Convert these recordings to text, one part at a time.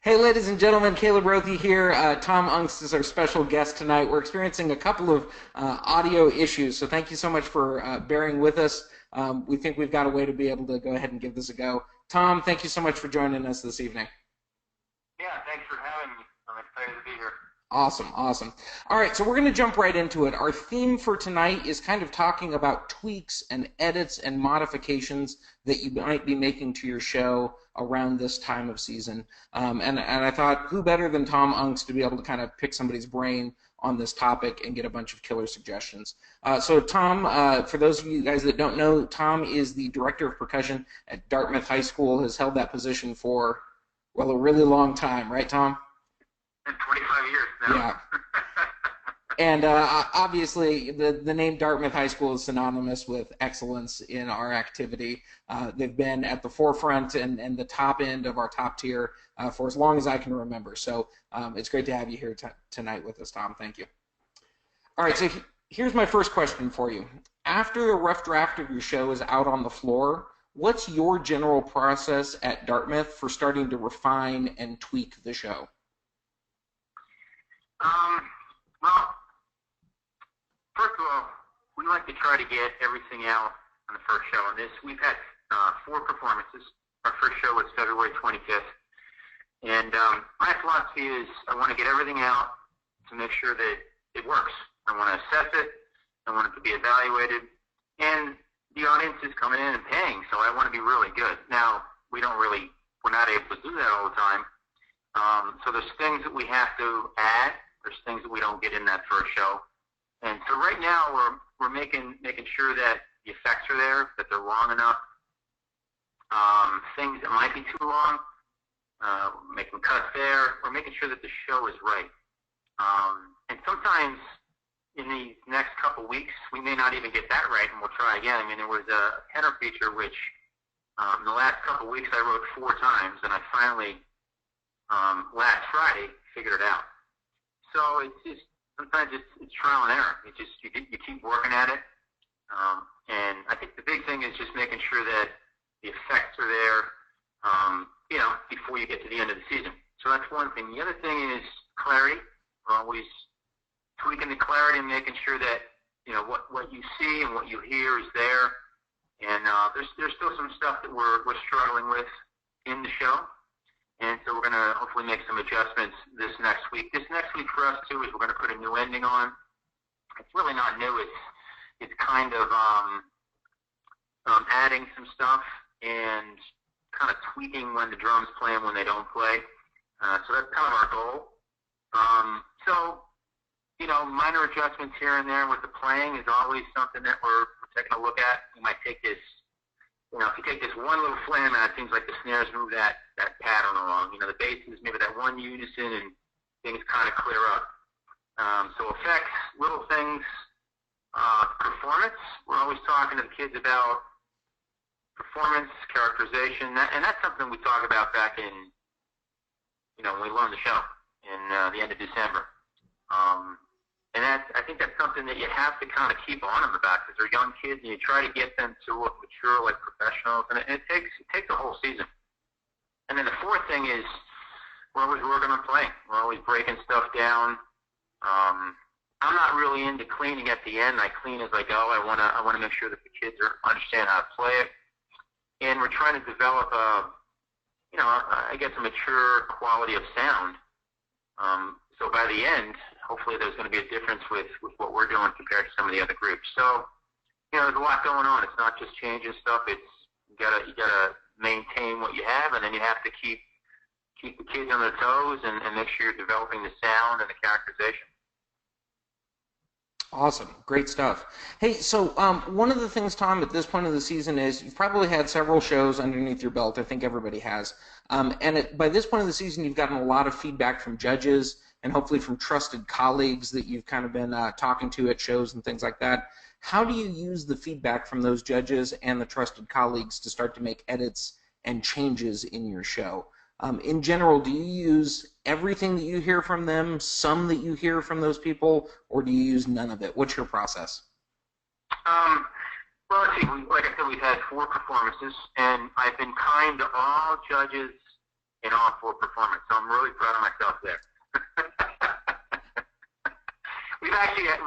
Hey, ladies and gentlemen, Caleb Rothy here. Tom Aungst is our special guest tonight. We're experiencing a couple of audio issues, so thank you so much for bearing with us. We think we've got a way to be able to go ahead and give this a go. Tom, thank you so much for joining us this evening. Yeah, thanks for having me. I'm excited to be here. Awesome, awesome. All right, so we're going to jump right into it. Our theme for tonight is kind of talking about tweaks and edits and modifications that you might be making to your show around this time of season. And I thought, who better than Tom Aungst to be able to kind of pick somebody's brain on this topic and get a bunch of killer suggestions. So Tom, for those of you guys that don't know, Tom is the director of percussion at Dartmouth High School, has held that position for, well, a really long time, right, Tom? In 25 years now. Yeah. And obviously, the name Dartmouth High School is synonymous with excellence in our activity. They've been at the forefront and the top end of our top tier for as long as I can remember. So it's great to have you here tonight with us, Tom. Thank you. All right, so here's my first question for you. After the rough draft of your show is out on the floor, what's your general process at Dartmouth for starting to refine and tweak the show? Well, first of all, we like to try to get everything out on the first show. And we've had 4 performances. Our first show was February 25th. And my philosophy is I want to get everything out to make sure that it works. I want to assess it. I want it to be evaluated. And the audience is coming in and paying, so I want to be really good. Now, we're not able to do that all the time. So there's things that we have to add. There's things that we don't get in that first show. And so right now we're making sure that the effects are there, that they're long enough. Things that might be too long, making cuts there. We're making sure that the show is right. And sometimes in these next couple weeks, we may not even get that right, and we'll try again. I mean, there was a tenor feature which in the last couple weeks I wrote 4 times, and I finally last Friday figured it out. So it's just sometimes it's trial and error. You keep working at it, and I think the big thing is just making sure that the effects are there, before you get to the end of the season. So that's one thing. The other thing is clarity. We're always tweaking the clarity and making sure that what you see and what you hear is there. And there's still some stuff that we're struggling with in the show. And so we're going to hopefully make some adjustments this next week. This next week for us, too, is we're going to put a new ending on. It's really not new. It's kind of adding some stuff and kind of tweaking when the drums play and when they don't play. So that's kind of our goal. Minor adjustments here and there with the playing is always something that we're taking a look at. We might take this. If you take this one little flam out, it seems like the snares move that pattern along. The basses, maybe that one unison, and things kind of clear up. So effects, little things, performance. We're always talking to the kids about performance, characterization, and that's something we talk about back in, when we learned the show in the end of December. And I think that's something that you have to kind of keep on them about because they're young kids, and you try to get them to look mature like professionals, and it takes a whole season. And then the fourth thing is we're always working on playing. We're always breaking stuff down. I'm not really into cleaning at the end. I clean as I go. I want to make sure that the kids understand how to play it, and we're trying to develop a mature quality of sound. So by the end, hopefully there's going to be a difference with what we're doing compared to some of the other groups. So, there's a lot going on. It's not just changing stuff. You gotta maintain what you have, and then you have to keep the kids on their toes and make sure you're developing the sound and the characterization. Awesome. Great stuff. Hey, so one of the things, Tom, at this point of the season is you've probably had several shows underneath your belt. I think everybody has. By this point of the season, you've gotten a lot of feedback from judges and hopefully from trusted colleagues that you've kind of been talking to at shows and things like that. How do you use the feedback from those judges and the trusted colleagues to start to make edits and changes in your show? In general, do you use everything that you hear from them, some that you hear from those people, or do you use none of it? What's your process? Well, let's see. Like I said, we've had 4 performances, and I've been kind to all judges in all 4 performances. So I'm really proud of myself there.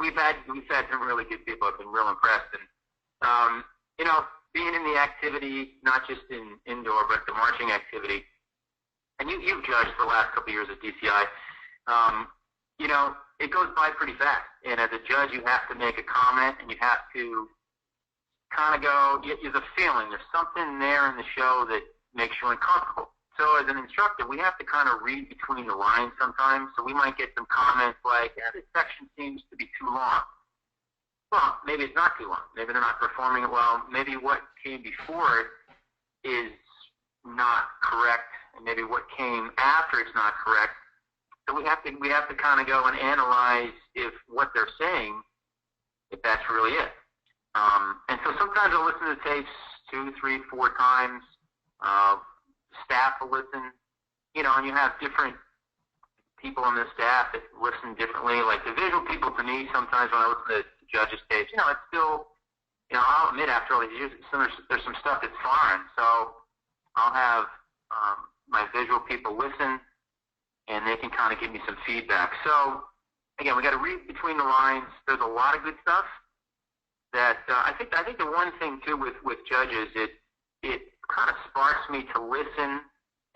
we've had some really good people. I've been real impressed, and you know, being in the activity, not just in indoor, but the marching activity, and you've judged the last couple of years at DCI. You know, it goes by pretty fast, and as a judge, you have to make a comment, and you have to kind of go. There's a feeling, there's something there in the show that makes you uncomfortable. So as an instructor, we have to kind of read between the lines sometimes. So we might get some comments like, yeah, this section seems to be too long. Well, maybe it's not too long. Maybe they're not performing it well. Maybe what came before it is not correct, and maybe what came after it's not correct. So we have to kind of go and analyze if what they're saying, if that's really it. And so sometimes I'll listen to the tapes 2, 3, 4 times. Staff will listen, you know, and you have different people on the staff that listen differently. Like the visual people, to me, sometimes when I listen to judges' tapes, you know, it's still, you know, I'll admit after all these years, there's some stuff that's foreign. So I'll have my visual people listen, and they can kind of give me some feedback. So again, we got to read between the lines. There's a lot of good stuff that I think the one thing too with judges, it kind of sparks me to listen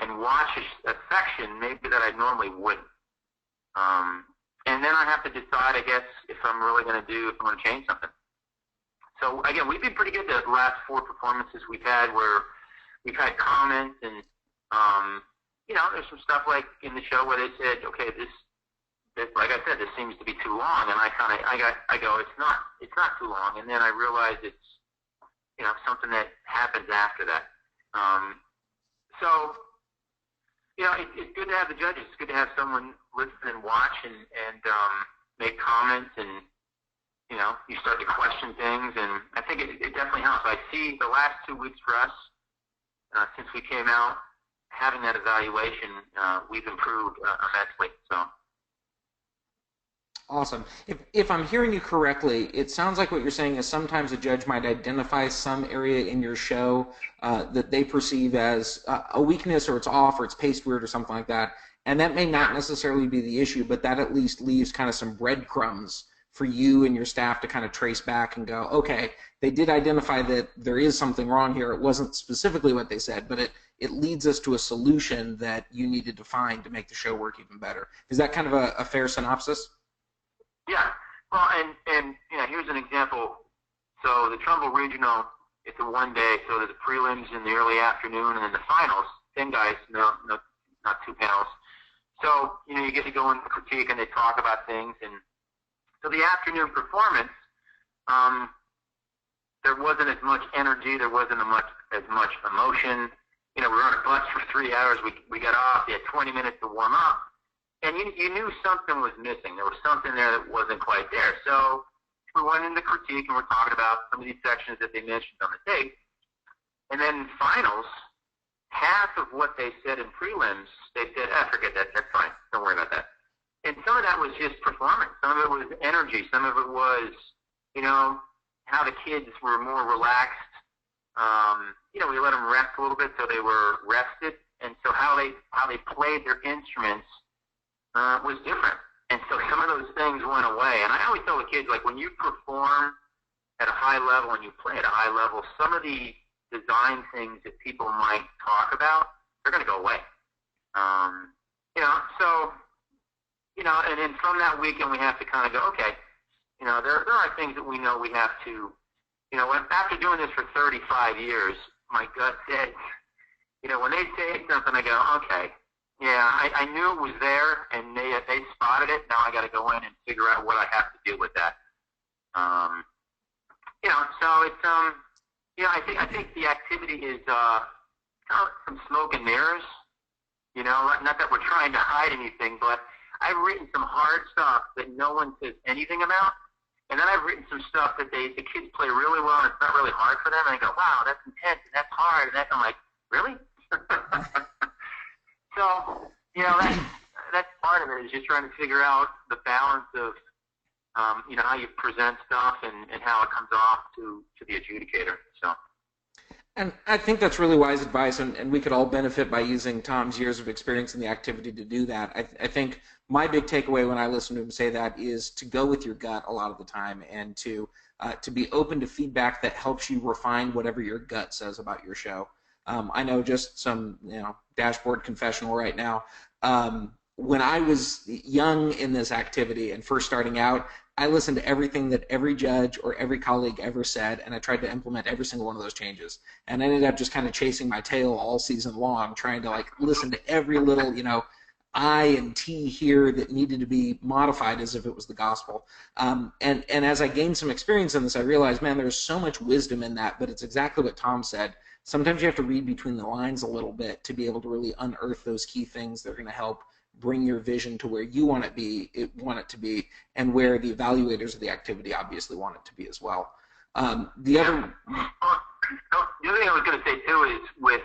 and watch a section maybe that I normally wouldn't. And then I have to decide, I guess, if I'm going to change something. So again, we've been pretty good the last 4 performances we've had where we've had comments and, you know, there's some stuff like in the show where they said, okay, this like I said, this seems to be too long, and I go, it's not too long, and then I realize it's, you know, something that happens after that. So, you know, it's good to have the judges. It's good to have someone listen and watch and make comments, and, you know, you start to question things, and I think it definitely helps. I see the last 2 weeks for us, since we came out, having that evaluation, we've improved immensely. So. Awesome. If I'm hearing you correctly, it sounds like what you're saying is sometimes a judge might identify some area in your show that they perceive as a weakness, or it's off, or it's paced weird, or something like that. And that may not necessarily be the issue, but that at least leaves kind of some breadcrumbs for you and your staff to kind of trace back and go, okay, they did identify that there is something wrong here. It wasn't specifically what they said, but it leads us to a solution that you needed to find to make the show work even better. Is that kind of a fair synopsis? Yeah. Well, and you know, here's an example. So the Trumbull Regional, it's a 1 day, so there's the prelims in the early afternoon, and then the finals, 10 guys, no, not 2 panels. So, you know, you get to go in critique, and they talk about things. And so the afternoon performance, there wasn't as much energy, there wasn't as much emotion. You know, we were on a bus for 3 hours. We got off. They had 20 minutes to warm up. And you knew something was missing. There was something there that wasn't quite there. So we went into critique, and we're talking about some of these sections that they mentioned on the tape. And then finals, half of what they said in prelims, they said, forget that. That's fine. Don't worry about that. And some of that was just performance. Some of it was energy. Some of it was, you know, how the kids were more relaxed. You know, we let them rest a little bit so they were rested. And so how they played their instruments was different. And so some of those things went away. And I always tell the kids, like, when you perform at a high level and you play at a high level, some of the design things that people might talk about, they're going to go away. You know, so, you know, and then from that weekend we have to kind of go, okay, you know, there are things that we know we have to, you know, after doing this for 35 years, my gut said, you know, when they say something, I go, okay, yeah, I knew it was there, and they spotted it. Now I got to go in and figure out what I have to do with that. You know, so it's you know, I think the activity is kind of some smoke and mirrors. You know, not that we're trying to hide anything, but I've written some hard stuff that no one says anything about, and then I've written some stuff that the kids play really well, and it's not really hard for them. And I go, wow, that's intense, and that's hard, and I'm like, really? So, you know, that's part of it, is just trying to figure out the balance of, you know, how you present stuff and how it comes off to the adjudicator. So. And I think that's really wise advice, and we could all benefit by using Tom's years of experience in the activity to do that. I think my big takeaway when I listen to him say that is to go with your gut a lot of the time, and to be open to feedback that helps you refine whatever your gut says about your show. I know, just some dashboard confessional right now. When I was young in this activity and first starting out, I listened to everything that every judge or every colleague ever said, and I tried to implement every single one of those changes. And I ended up just kind of chasing my tail all season long, trying to listen to every little, I and T here that needed to be modified as if it was the gospel. And as I gained some experience in this, I realized, man, there's so much wisdom in that, but it's exactly what Tom said. Sometimes you have to read between the lines a little bit to be able to really unearth those key things that are going to help bring your vision to where you want it to be, and where the evaluators of the activity obviously want it to be as well. The other thing I was going to say too is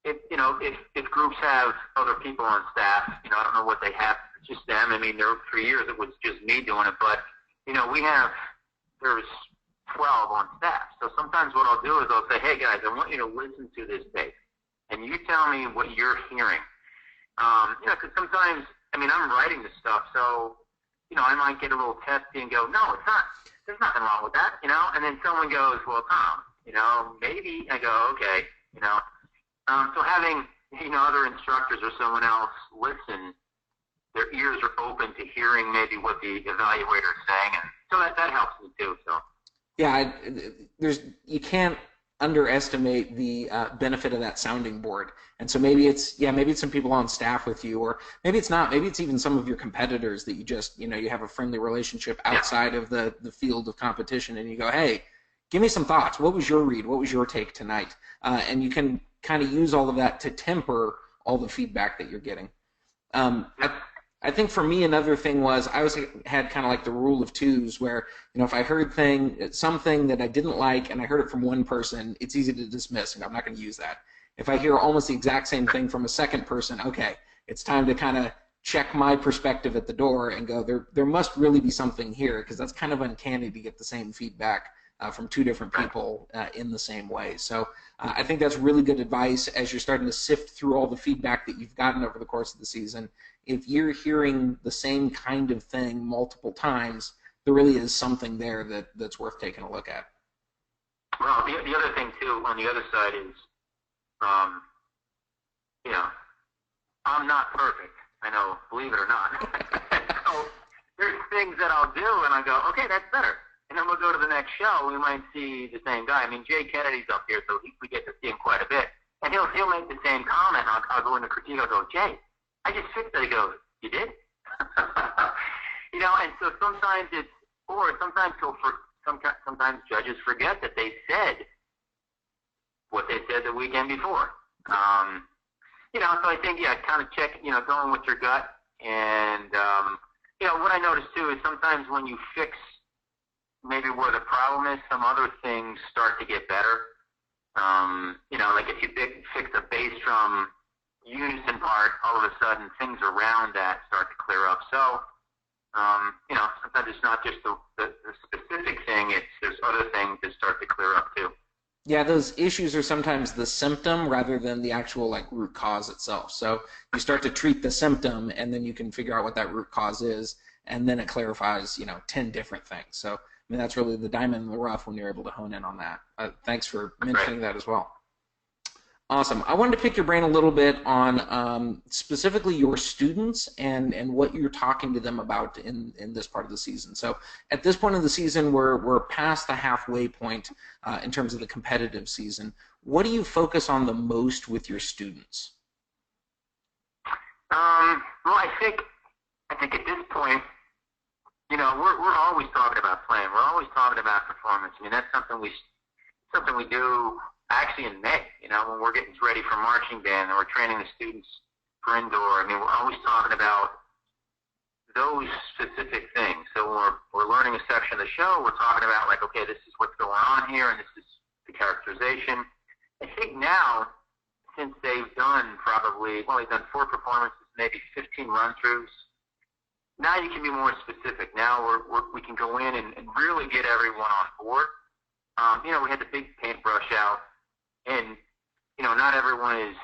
if groups have other people on staff, I don't know what they have, it's just them. I mean, for years it was just me doing it, but there's 12 on staff. So sometimes what I'll do is I'll say, hey guys, I want you to listen to this tape, and you tell me what you're hearing. Because sometimes, I'm writing this stuff, so, I might get a little testy and go, no, it's not. There's nothing wrong with that, and then someone goes, well, Tom, maybe. I go, okay, so having, other instructors or someone else listen, their ears are open to hearing maybe what the evaluator is saying, and so that helps me too, so. Yeah, you can't underestimate the benefit of that sounding board. And so maybe it's some people on staff with you, or maybe it's not. Maybe it's even some of your competitors that you just, you have a friendly relationship outside of the field of competition, and you go, hey, give me some thoughts. What was your read? What was your take tonight? And you can kind of use all of that to temper all the feedback that you're getting. I think for me, another thing was I always had kind of like the rule of twos, where, if I heard something that I didn't like and I heard it from one person, it's easy to dismiss, and I'm not going to use that. If I hear almost the exact same thing from a second person, okay, it's time to kind of check my perspective at the door and go, there must really be something here, because that's kind of uncanny to get the same feedback from two different people in the same way. So I think that's really good advice as you're starting to sift through all the feedback that you've gotten over the course of the season. If you're hearing the same kind of thing multiple times, there really is something there that's worth taking a look at. Well, the other thing too on the other side is, I'm not perfect. I know, believe it or not. So there's things that I'll do, and I go, okay, that's better. And then we'll go to the next show. We might see the same guy. Jay Kennedy's up here, so we get to see him quite a bit. And he'll make the same comment. I'll go into critique. I'll go, Jay, I just fixed it. He goes, you did? And so sometimes sometimes judges forget that they said what they said the weekend before. So I think, kind of check, going with your gut. And, what I noticed too is sometimes when you fix maybe where the problem is, some other things start to get better. Like if you fix a bass drum unison part, all of a sudden things around that start to clear up. So, sometimes it's not just the specific thing, there's other things that start to clear up too. Yeah, those issues are sometimes the symptom rather than the actual root cause itself. So you start to treat the symptom, and then you can figure out what that root cause is, and then it clarifies, 10 different things. So that's really the diamond in the rough when you're able to hone in on that. Thanks for mentioning that as well. Awesome. I wanted to pick your brain a little bit on specifically your students and what you're talking to them about in this part of the season. So at this point of the season, we're past the halfway point in terms of the competitive season. What do you focus on the most with your students? Well, I think at this point, we're always talking about playing. We're always talking about performance. That's something we do actually in May, when we're getting ready for marching band and we're training the students for indoor. We're always talking about those specific things. So when we're learning a section of the show, we're talking about okay, this is what's going on here, and this is the characterization. I think now, since they've done they've done 4 performances, maybe 15 run-throughs, now you can be more specific. Now we can go in and really get everyone on board. We had the big paintbrush out And, you know, not everyone is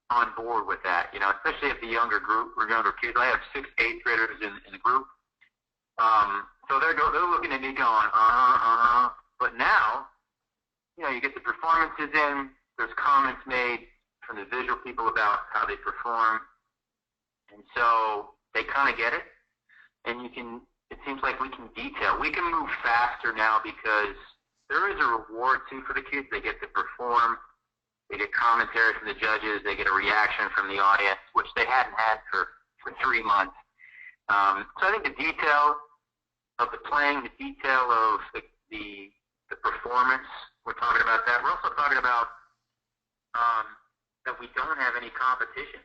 on board with that, you know, especially if the younger group or younger kids. I have 6th, 8th graders in the group. So they're looking at me going, But now, you know, you get the performances in, there's comments made from the visual people about how they perform. And so they kind of get it. And it seems like we can detail. We can move faster now because there is a reward, too, for the kids. They get to perform. They get commentary from the judges. They get a reaction from the audience, which they hadn't had for 3 months. So I think the detail of the playing, the detail of the performance, we're talking about that. We're also talking about that we don't have any competition.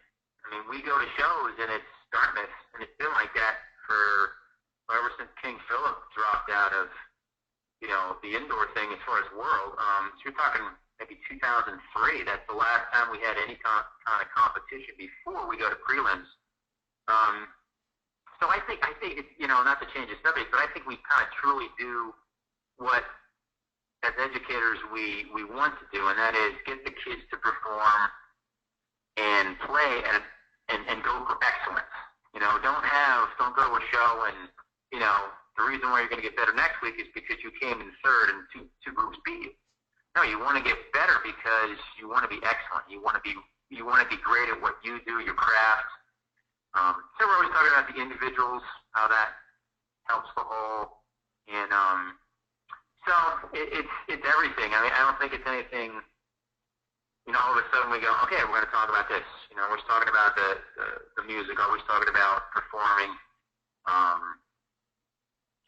I mean, we go to shows, and it's Dartmouth, and it's been like that ever since King Philip dropped out of, you know, the indoor thing as far as world. So you're talking maybe 2003. That's the last time we had any kind of competition before we go to prelims. So I think it's, you know, not to change the subject, but I think we kind of truly do what, as educators, we want to do, and that is get the kids to perform and play and go for excellence. You know, don't go to a show and, you know, the reason why you're going to get better next week is because you came in third and two groups beat you. No, you want to get better because you want to be excellent. You want to be great at what you do, your craft. So we're always talking about the individuals, how that helps the whole, and so it's everything. I mean, I don't think it's anything. You know, all of a sudden we go, okay, we're going to talk about this. You know, we're talking about the music. Always talking about performing.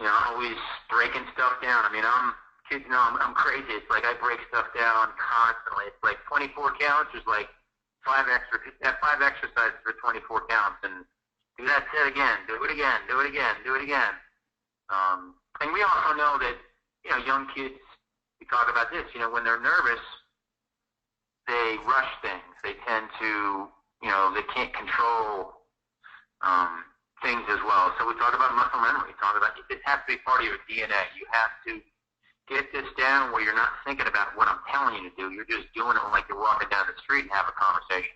You know, always breaking stuff down. I mean, kids know I'm crazy. It's like I break stuff down constantly. It's like 24 counts. There's like 5 exercises for 24 counts, and do that set again. Do it again. Do it again. Do it again. And we also know that, you know, young kids. We talk about this. You know, when they're nervous, they rush things. They tend to, you know, they can't control things as well. So we talk about muscle memory. We talk about this has to be part of your DNA. You have to get this down where you're not thinking about what I'm telling you to do. You're just doing it like you're walking down the street and have a conversation.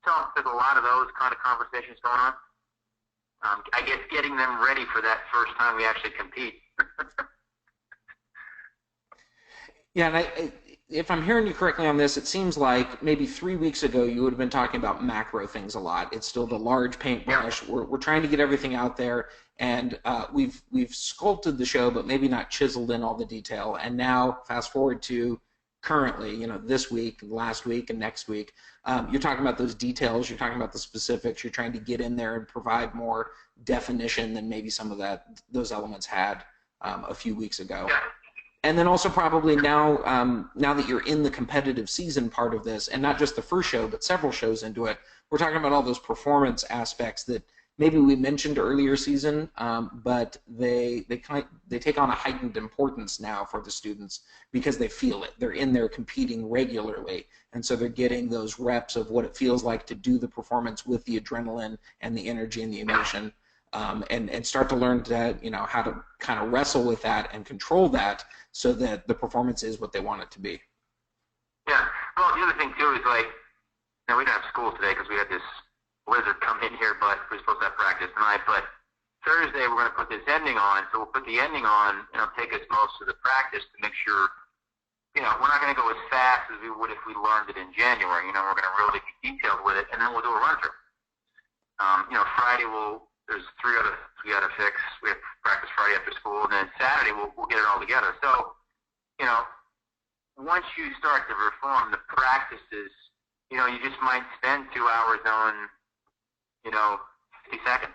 So there's a lot of those kind of conversations going on. I guess getting them ready for that first time we actually compete. Yeah, and if I'm hearing you correctly on this, it seems like maybe 3 weeks ago you would have been talking about macro things a lot. It's still the large paintbrush. Yeah. We're trying to get everything out there, and we've sculpted the show, but maybe not chiseled in all the detail. And now, fast forward to currently, you know, this week, last week, and next week, you're talking about those details. You're talking about the specifics. You're trying to get in there and provide more definition than maybe some of those elements had a few weeks ago. Yeah. And then also probably now that you're in the competitive season part of this, and not just the first show, but several shows into it, we're talking about all those performance aspects that maybe we mentioned earlier season, but they take on a heightened importance now for the students because they feel it. They're in there competing regularly, and so they're getting those reps of what it feels like to do the performance with the adrenaline and the energy and the emotion, and start to learn that, you know, how to kind of wrestle with that and control that so that the performance is what they want it to be. Yeah. Well, the other thing too is, like, you know, we didn't have school today because we had this blizzard come in here, but we're supposed to have practice tonight. But Thursday we're going to put this ending on, so we'll put the ending on, and it'll take us most of the practice to make sure, you know, we're not going to go as fast as we would if we learned it in January. You know, we're going to really be detailed with it, and then we'll do a run-through. You know, Friday there's 3 others we got to fix. We have practice Friday after school, and then Saturday we'll get it all together. So, you know, once you start to perform the practices, you know, you just might spend 2 hours on, you know, 50 seconds.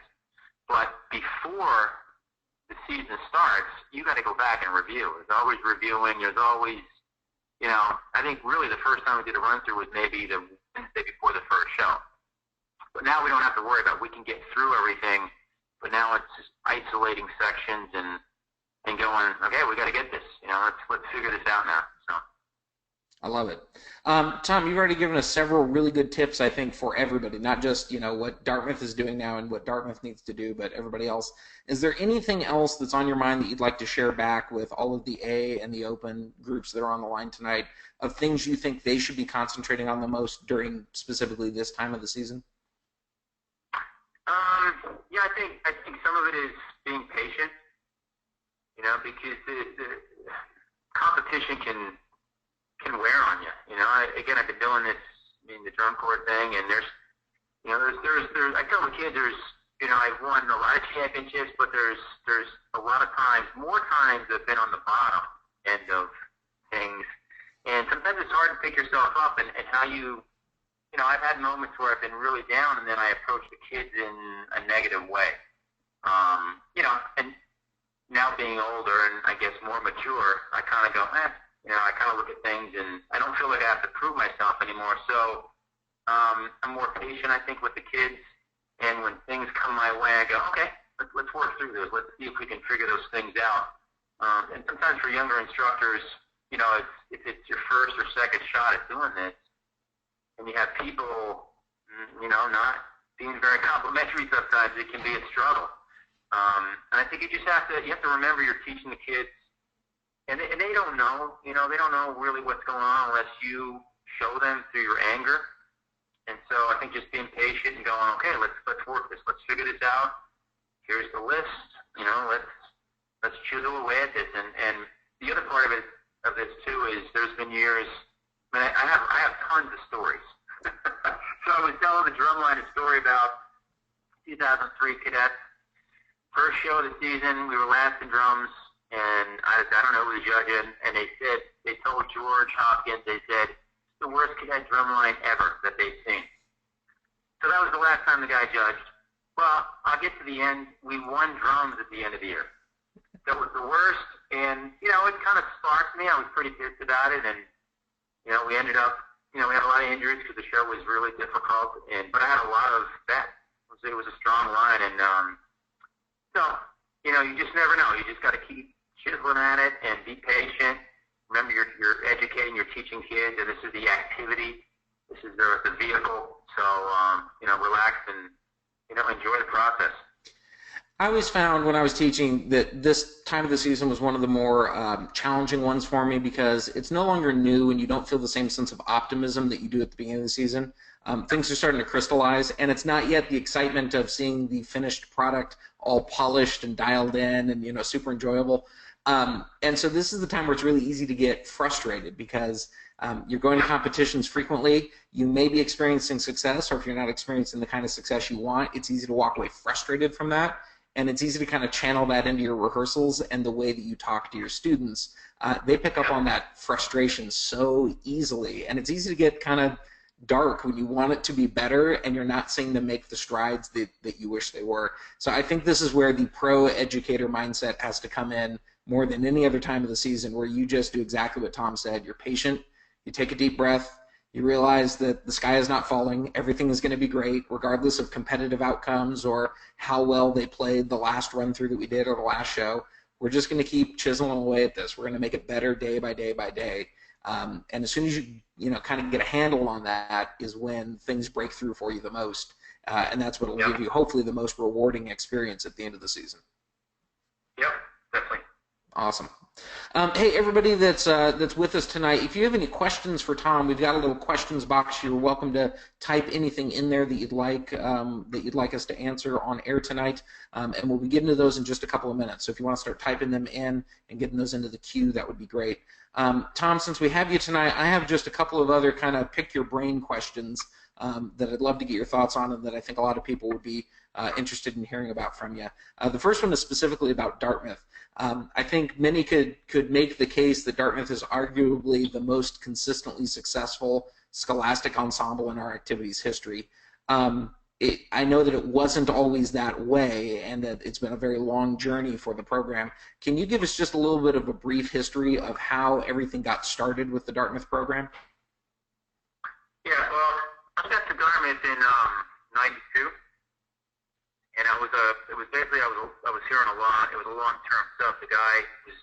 But before the season starts, you got to go back and review. There's always reviewing. There's always, you know, I think really the first time we did a run-through was maybe the Wednesday before the first show. But now we don't have to worry about it. We can get through everything, but now it's just isolating sections and going, okay, we got to get this. You know, let's figure this out now. So. I love it. Tom, you've already given us several really good tips, I think, for everybody, not just, what Dartmouth is doing now and what Dartmouth needs to do, but everybody else. Is there anything else that's on your mind that you'd like to share back with all of the A and the Open groups that are on the line tonight of things you think they should be concentrating on the most during specifically this time of the season? Yeah, I think some of it is being patient, because the competition can wear on you. Again, I've been doing this, the drum corps thing, and there's I tell the kids I've won a lot of championships, but there's a lot of times, more times I've been on the bottom end of things, and sometimes it's hard to pick yourself up and how I've had moments where I've been really down, and then I approach the kids in a negative way. And now being older and I guess more mature, I kind of go, I kind of look at things and I don't feel like I have to prove myself anymore. So I'm more patient, I think, with the kids. And when things come my way, I go, okay, let's work through this. Let's see if we can figure those things out. And sometimes for younger instructors, if it's your first or second shot at doing this, and you have people, not being very complimentary sometimes, it can be a struggle. And I think you have to remember you're teaching the kids, and they don't know, they don't know really what's going on unless you show them through your anger. And so I think just being patient and going, okay, let's work this, let's figure this out. Here's the list, let's chisel away at this. And the other part of this too is there's been years. I have tons of stories. So I was telling the Drumline a story about 2003 cadets. First show of the season, we were last in drums, and I don't know who was judging, and they told George Hopkins, they said, it's the worst cadet drumline ever that they've seen. So that was the last time the guy judged. Well, I'll get to the end. We won drums at the end of the year. That was the worst, and, it kind of sparked me. I was pretty pissed about it, and, we ended up, we had a lot of injuries because the show was really difficult, but I had a lot of that. It was a strong line, and so, you just never know. You just got to keep chiseling at it and be patient. Remember, you're educating, you're teaching kids, and this is the activity. This is the vehicle. So, relax and, enjoy the process. I always found when I was teaching that this time of the season was one of the more challenging ones for me because it's no longer new and you don't feel the same sense of optimism that you do at the beginning of the season. Things are starting to crystallize, and it's not yet the excitement of seeing the finished product all polished and dialed in and super enjoyable. And so this is the time where it's really easy to get frustrated because you're going to competitions frequently. You may be experiencing success, or if you're not experiencing the kind of success you want, it's easy to walk away frustrated from that. And it's easy to kind of channel that into your rehearsals and the way that you talk to your students. They pick up on that frustration so easily, and it's easy to get kind of dark when you want it to be better and you're not seeing them make the strides that you wish they were. So I think this is where the pro educator mindset has to come in more than any other time of the season, where you just do exactly what Tom said. You're patient, you take a deep breath, you realize that the sky is not falling, everything is going to be great regardless of competitive outcomes or how well they played the last run through that we did or the last show. We're just going to keep chiseling away at this. We're going to make it better day by day by day. And as soon as you kind of get a handle on that is when things break through for you the most. And that's what will give you hopefully the most rewarding experience at the end of the season. Yep, definitely. Awesome. Hey, everybody that's with us tonight, if you have any questions for Tom, we've got a little questions box. You're welcome to type anything in there that you'd like us to answer on air tonight, and we'll be getting to those in just a couple of minutes. So if you want to start typing them in and getting those into the queue, that would be great. Tom, since we have you tonight, I have just a couple of other kind of pick your brain questions that I'd love to get your thoughts on and that I think a lot of people would be interested in hearing about from you. The first one is specifically about Dartmouth. I think many could make the case that Dartmouth is arguably the most consistently successful scholastic ensemble in our activities history. I know that it wasn't always that way and that it's been a very long journey for the program. Can you give us just a little bit of a brief history of how everything got started with the Dartmouth program? Yeah, well, I got to Dartmouth in 92. And it was basically I was here on it was a long-term stuff. The guy was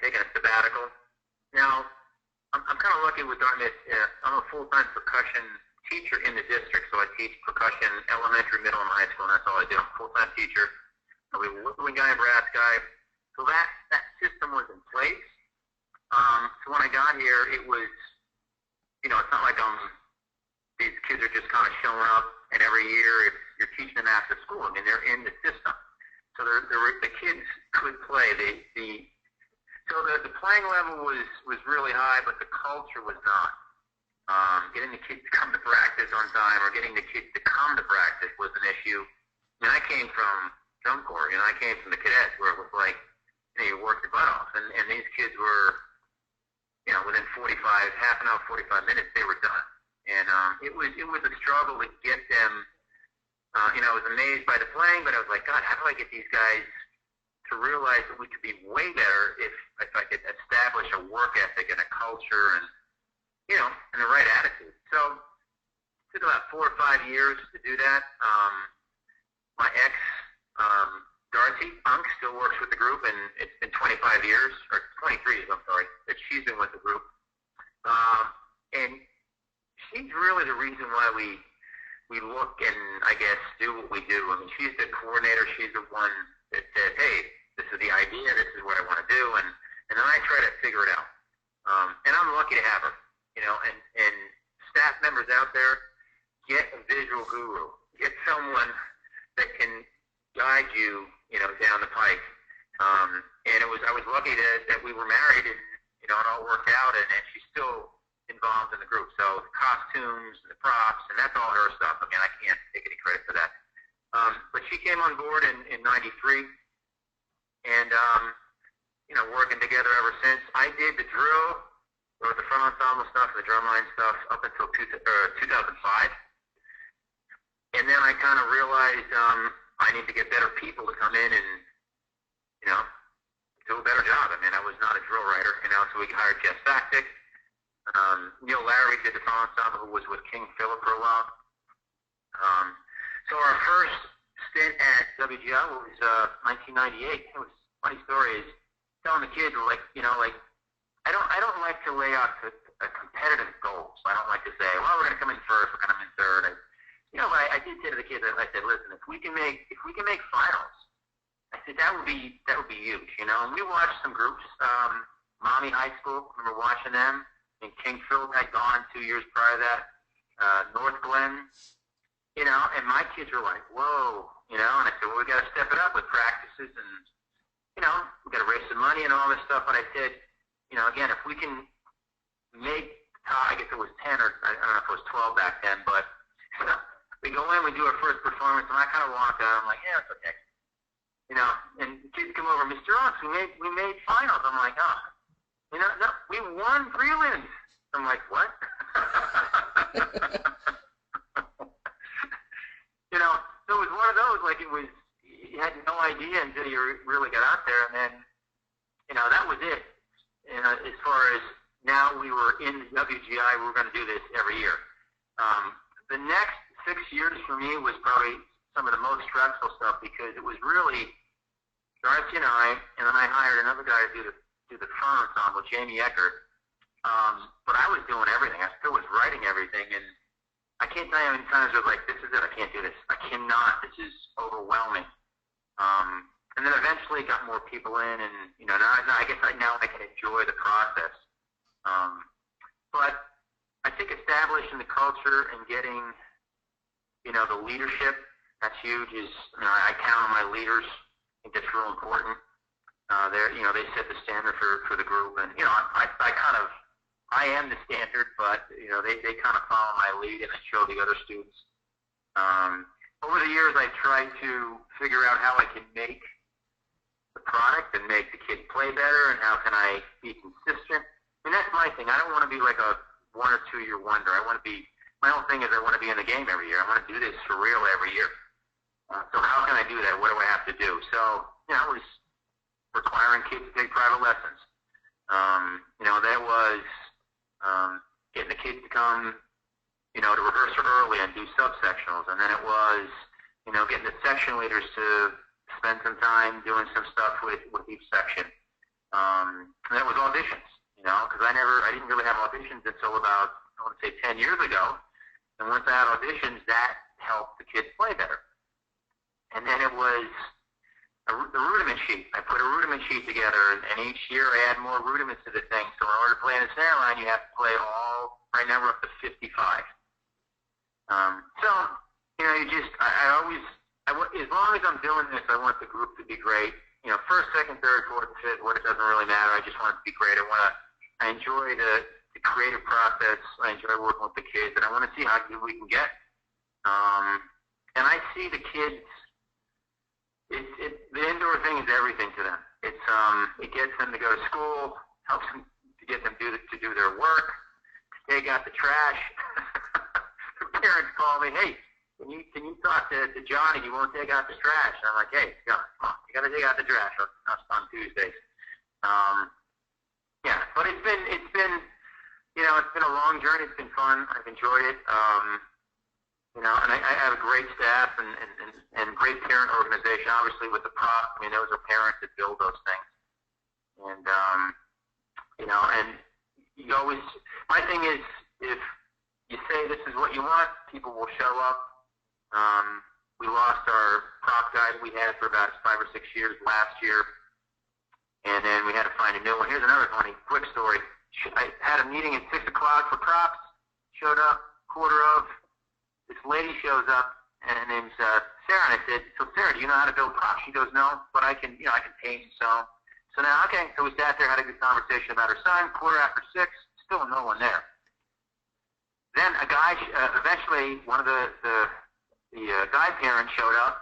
taking a sabbatical. Now, I'm kind of lucky with Dartmouth. I'm a full-time percussion teacher in the district, so I teach percussion, elementary, middle, and high school, and that's all I do. I'm a full-time teacher. I'm a woodwind guy, brass guy. So that system was in place. So when I got here, it was, it's not like these kids are just kind of showing up, and every year you're teaching them after school. I mean, they're in the system. So the kids could play. So the playing level was really high, but the culture was not. Getting the kids to come to practice on time or getting the kids to come to practice was an issue. I mean, I came from drum corps. I came from the cadets where it was like, you worked your butt off. And these kids were, within half an hour, 45 minutes, they were done. And it was a struggle to get them. I was amazed by the playing, but I was like, God, how do I get these guys to realize that we could be way better if I could establish a work ethic and a culture and, and the right attitude. So it took about 4 or 5 years to do that. My ex, Tom Aungst, still works with the group, and it's been 25 years, or 23 years, I'm sorry, that she's been with the group. And she's really the reason why we look and, I guess, do what we do. I mean, she's the coordinator. She's the one that says, hey, this is the idea, this is what I want to do, and then I try to figure it out. And I'm lucky to have her, and staff members out there, get a visual guru. Get someone that can guide you, down the pike. And I was lucky that we were married, and, it all worked out, and she's still involved in the group. So the costumes, and the props, and that's all her stuff. I mean, I can't take any credit for that. But she came on board in 93, and, working together ever since. I did the drill, or the front ensemble stuff, the drumline stuff, up until 2005. And then I kind of realized I need to get better people to come in and, do a better job. I mean, I was not a drill writer, so we hired Jeff Sactic. Neil Larry did the front ensemble, who was with King Philip for a while. So our first stint at WGI was 1998. It was a funny story. Is telling the kids, I don't like to lay out a competitive goals. I don't like to say, well, we're going to come in first, we're going to come in third. But I did say to the kids, I said, listen, if we can make finals, I said that would be huge. And we watched some groups, Mommy High School. I remember watching them. And King Philip had gone 2 years prior to that. North Glen, and my kids were like, whoa, and I said, well, we got to step it up with practices and, we got to raise some money and all this stuff. But I said, again, if we can make, I guess it was 10 or I don't know if it was 12 back then, but we go in, we do our first performance, and I kind of walk out. I'm like, yeah, it's okay. And the kids come over, Mr. Aungst, we made finals. I'm like, oh, no, we won prelims. I'm like, what? So it was one of those, you had no idea until you really got out there, and then, that was it. As far as now we were in the WGI, we were going to do this every year. The next 6 years for me was probably some of the most stressful stuff because it was really Darcy and then I hired another guy to do the front ensemble, Jamie Eckert. But I was doing everything. I still was writing everything, and I can't tell you how many times I was like, this is it, I can't do this. I cannot, this is overwhelming. And then eventually got more people in, and, now I guess now I can enjoy the process. But I think establishing the culture and getting, the leadership, that's huge, I count on my leaders. I think that's real important. They set the standard for the group, and, I am the standard, but, they kind of follow my lead and I show the other students. Over the years, I've tried to figure out how I can make the product and make the kids play better, and how can I be consistent. I mean, that's my thing. I don't want to be like a 1 or 2 year wonder. My whole thing is I want to be in the game every year. I want to do this for real every year. So how can I do that? What do I have to do? So, it was requiring kids to take private lessons. That was getting the kids to come, to rehearse early and do subsectionals. And then it was, getting the section leaders to spend some time doing some stuff with each section. And that was auditions. you know, because I didn't really have auditions until about, I want to say 10 years ago. And once I had auditions, that helped the kids play better. And then it was the rudiment sheet. I put a rudiment sheet together, and each year I add more rudiments to the thing. So in order to play in a snare line, you have to play all, right now we're up to 55. So, you know, as long as I'm doing this, I want the group to be great. You know, first, second, third, fourth, fifth, it doesn't really matter. I just want it to be great. I enjoy the creative process. I enjoy working with the kids, and I want to see how good we can get. And I see the kids. The indoor thing is everything to them. It gets them to go to school, helps them to get them to do their work, to take out the trash. The parents call me, hey, can you talk to Johnny? He won't take out the trash. And I'm like, hey, John, come on, you got to take out the trash on Tuesdays. Yeah, but it's been you know, it's been a long journey. It's been fun. I've enjoyed it. You know, and I have a great staff and great parent organization, obviously, with the prop. I mean, those are parents that build those things. And, you know, and you always, my thing is, if you say this is what you want, people will show up. We lost our prop guide we had for about 5 or 6 years last year, and then we had to find a new one. Here's another funny, quick story. I had a meeting at 6 o'clock for props, showed up, quarter of. This lady shows up, and her name's Sarah, and I said, so Sarah, do you know how to build props? She goes, no, but I can paint and sew. So now, okay, so we sat there, had a good conversation about her son, quarter after 6, still no one there. Then a guy, eventually, one of the guy parents showed up,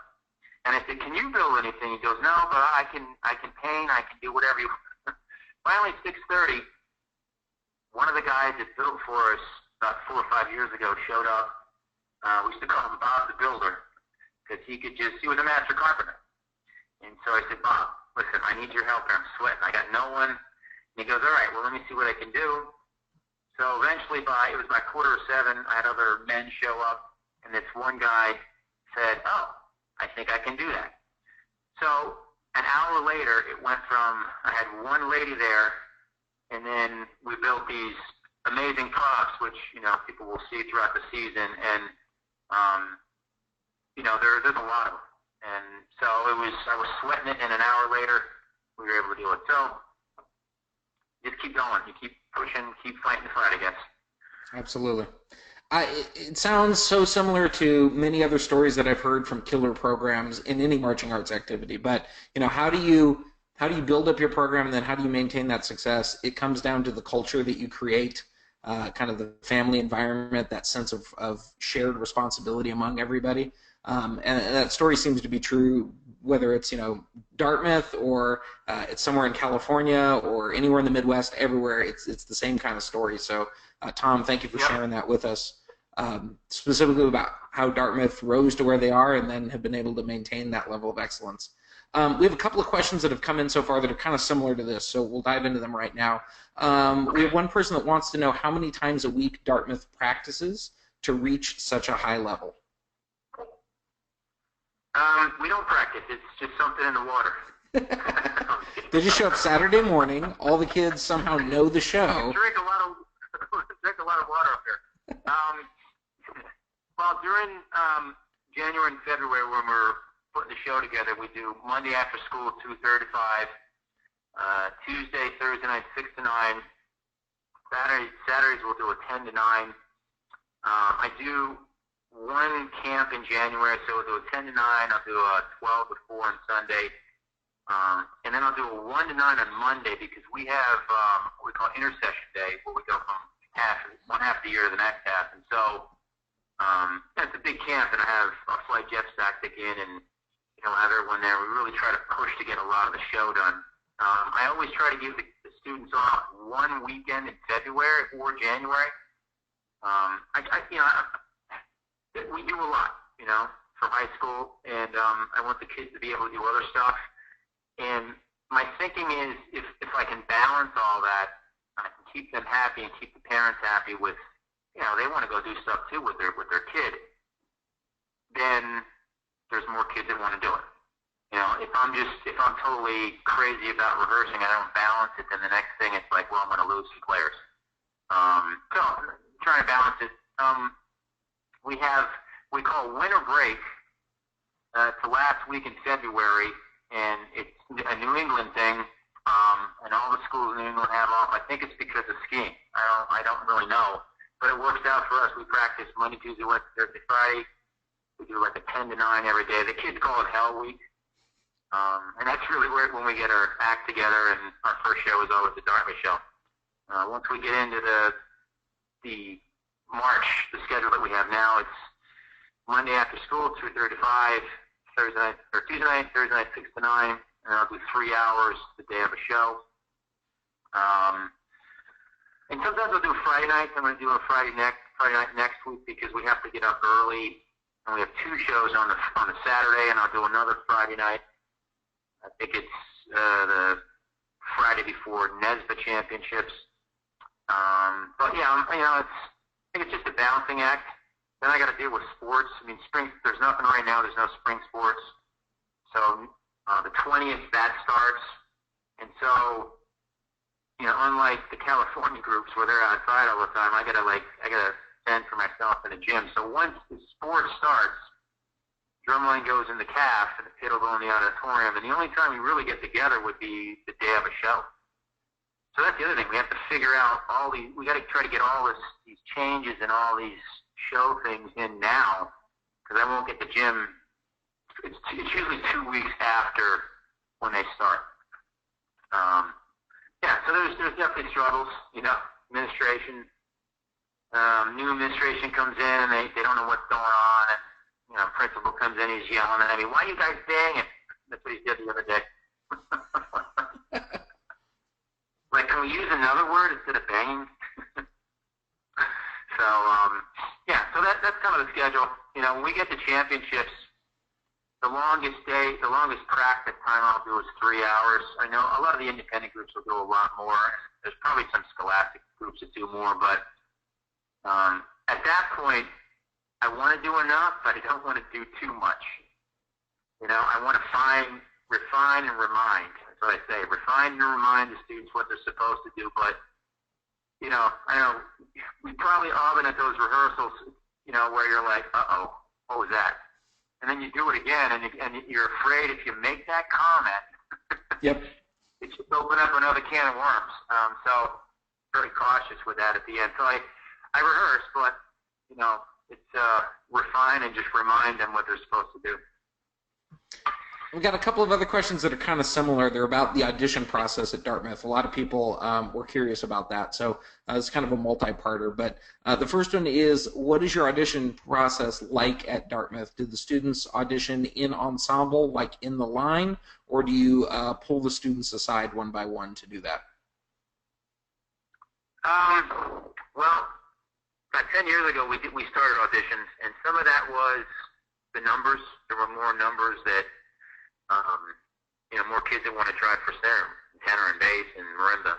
and I said, can you build anything? He goes, no, but I can paint, I can do whatever you want. Finally, 6:30, one of the guys that built for us about 4 or 5 years ago showed up. We used to call him Bob the Builder, because he was a master carpenter. And so I said, Bob, listen, I need your help here. I'm sweating. I got no one. And he goes, all right, well, let me see what I can do. So eventually, it was by 6:45, I had other men show up, and this one guy said, oh, I think I can do that. So an hour later, it went from, I had one lady there, and then we built these amazing props, which, you know, people will see throughout the season, and you know, there's a lot of them. And so I was sweating it, and an hour later, we were able to do it. So just keep going. You keep pushing, keep fighting the fight, I guess. Absolutely. It sounds so similar to many other stories that I've heard from killer programs in any marching arts activity. But, you know, how do you build up your program, and then how do you maintain that success? It comes down to the culture that you create. Kind of the family environment, that sense of shared responsibility among everybody. And that story seems to be true whether it's, you know, Dartmouth or it's somewhere in California or anywhere in the Midwest. Everywhere it's the same kind of story. So Tom, thank you for sharing that with us, specifically about how Dartmouth rose to where they are and then have been able to maintain that level of excellence. We have a couple of questions that have come in so far that are kind of similar to this, so we'll dive into them right now. We have one person that wants to know how many times a week Dartmouth practices to reach such a high level. We don't practice. It's just something in the water. They just show up Saturday morning. All the kids somehow know the show. Drink a lot of water up here. Well, during January and February, when we're putting the show together, we do Monday after school 2:30 to 5, Tuesday, Thursday night 6 to 9, Saturdays we'll do a 10 to 9. I do one camp in January, so we'll do a 10 to 9. I'll do a 12 to 4 on Sunday, and then I'll do a 1 to 9 on Monday, because we have what we call intercession day, where we go from one half of the year to the next half. And so it's a big camp, and I'll fly jet stack in and have everyone there. We really try to push to get a lot of the show done. I always try to give the students off one weekend in February or January. We do a lot, for high school, and I want the kids to be able to do other stuff. And my thinking is, if I can balance all that, I can keep them happy and keep the parents happy with, they want to go do stuff too with their kid, then there's more kids that want to do it. If I'm totally crazy about rehearsing, I don't balance it, then the next thing it's like, well, I'm going to lose some players. So I'm trying to balance it. We call winter break. It's the last week in February, and it's a New England thing, and all the schools in New England have off. I think it's because of skiing. I don't really know, but it works out for us. We practice Monday, Tuesday, Wednesday, Thursday, Friday. We do like a 10 to 9 every day. The kids call it Hell Week, and that's really when we get our act together. And our first show is always the Dartmouth show. Once we get into the March, the schedule that we have now, it's Monday after school, 2:30 to 5. Tuesday night, Thursday night, 6 to 9, and I'll do 3 hours the day of a show. And sometimes I'll do Friday nights. I'm going to do a Friday night next week because we have to get up early, and we have 2 shows on the Saturday, and I'll do another Friday night. I think it's the Friday before NESBA Championships. But yeah, I think it's just a balancing act. Then I got to deal with sports. I mean, spring, there's nothing right now. There's no spring sports. So the 20th, that starts. And so, unlike the California groups where they're outside all the time, I got to fend for myself in a gym. So once the sport starts, Drumline goes in the calf and the pit will go in the auditorium. And the only time we really get together would be the day of a show. So that's the other thing. We have to figure out we got to try to get all these changes and all these show things in now, because I won't get the gym. It's usually 2 weeks after when they start. Yeah, so there's definitely struggles. Administration. New administration comes in and they don't know what's going on. And, principal comes in, he's yelling at me, "Why are you guys banging?" That's what he did the other day. Like, can we use another word instead of banging? So, yeah, so that's kind of the schedule. When we get to championships, the longest practice time I'll do is 3 hours. I know a lot of the independent groups will do a lot more. There's probably some scholastic groups that do more, but at that point, I want to do enough, but I don't want to do too much. I want to refine, and remind. That's what I say. Refine and remind the students what they're supposed to do, but I know we probably all been at those rehearsals, where you're like, uh-oh, what was that? And then you do it again, and you're afraid if you make that comment, yep, it should open up another can of worms. So very cautious with that at the end. So I rehearse, but, it's refine and just remind them what they're supposed to do. We've got a couple of other questions that are kind of similar. They're about the audition process at Dartmouth. A lot of people were curious about that, so it's kind of a multi-parter. But the first one is, what is your audition process like at Dartmouth? Do the students audition in ensemble, like in the line, or do you pull the students aside one by one to do that? Well, about 10 years ago, we started auditions, and some of that was the numbers. There were more numbers that more kids that want to try for tenor and bass and marimba.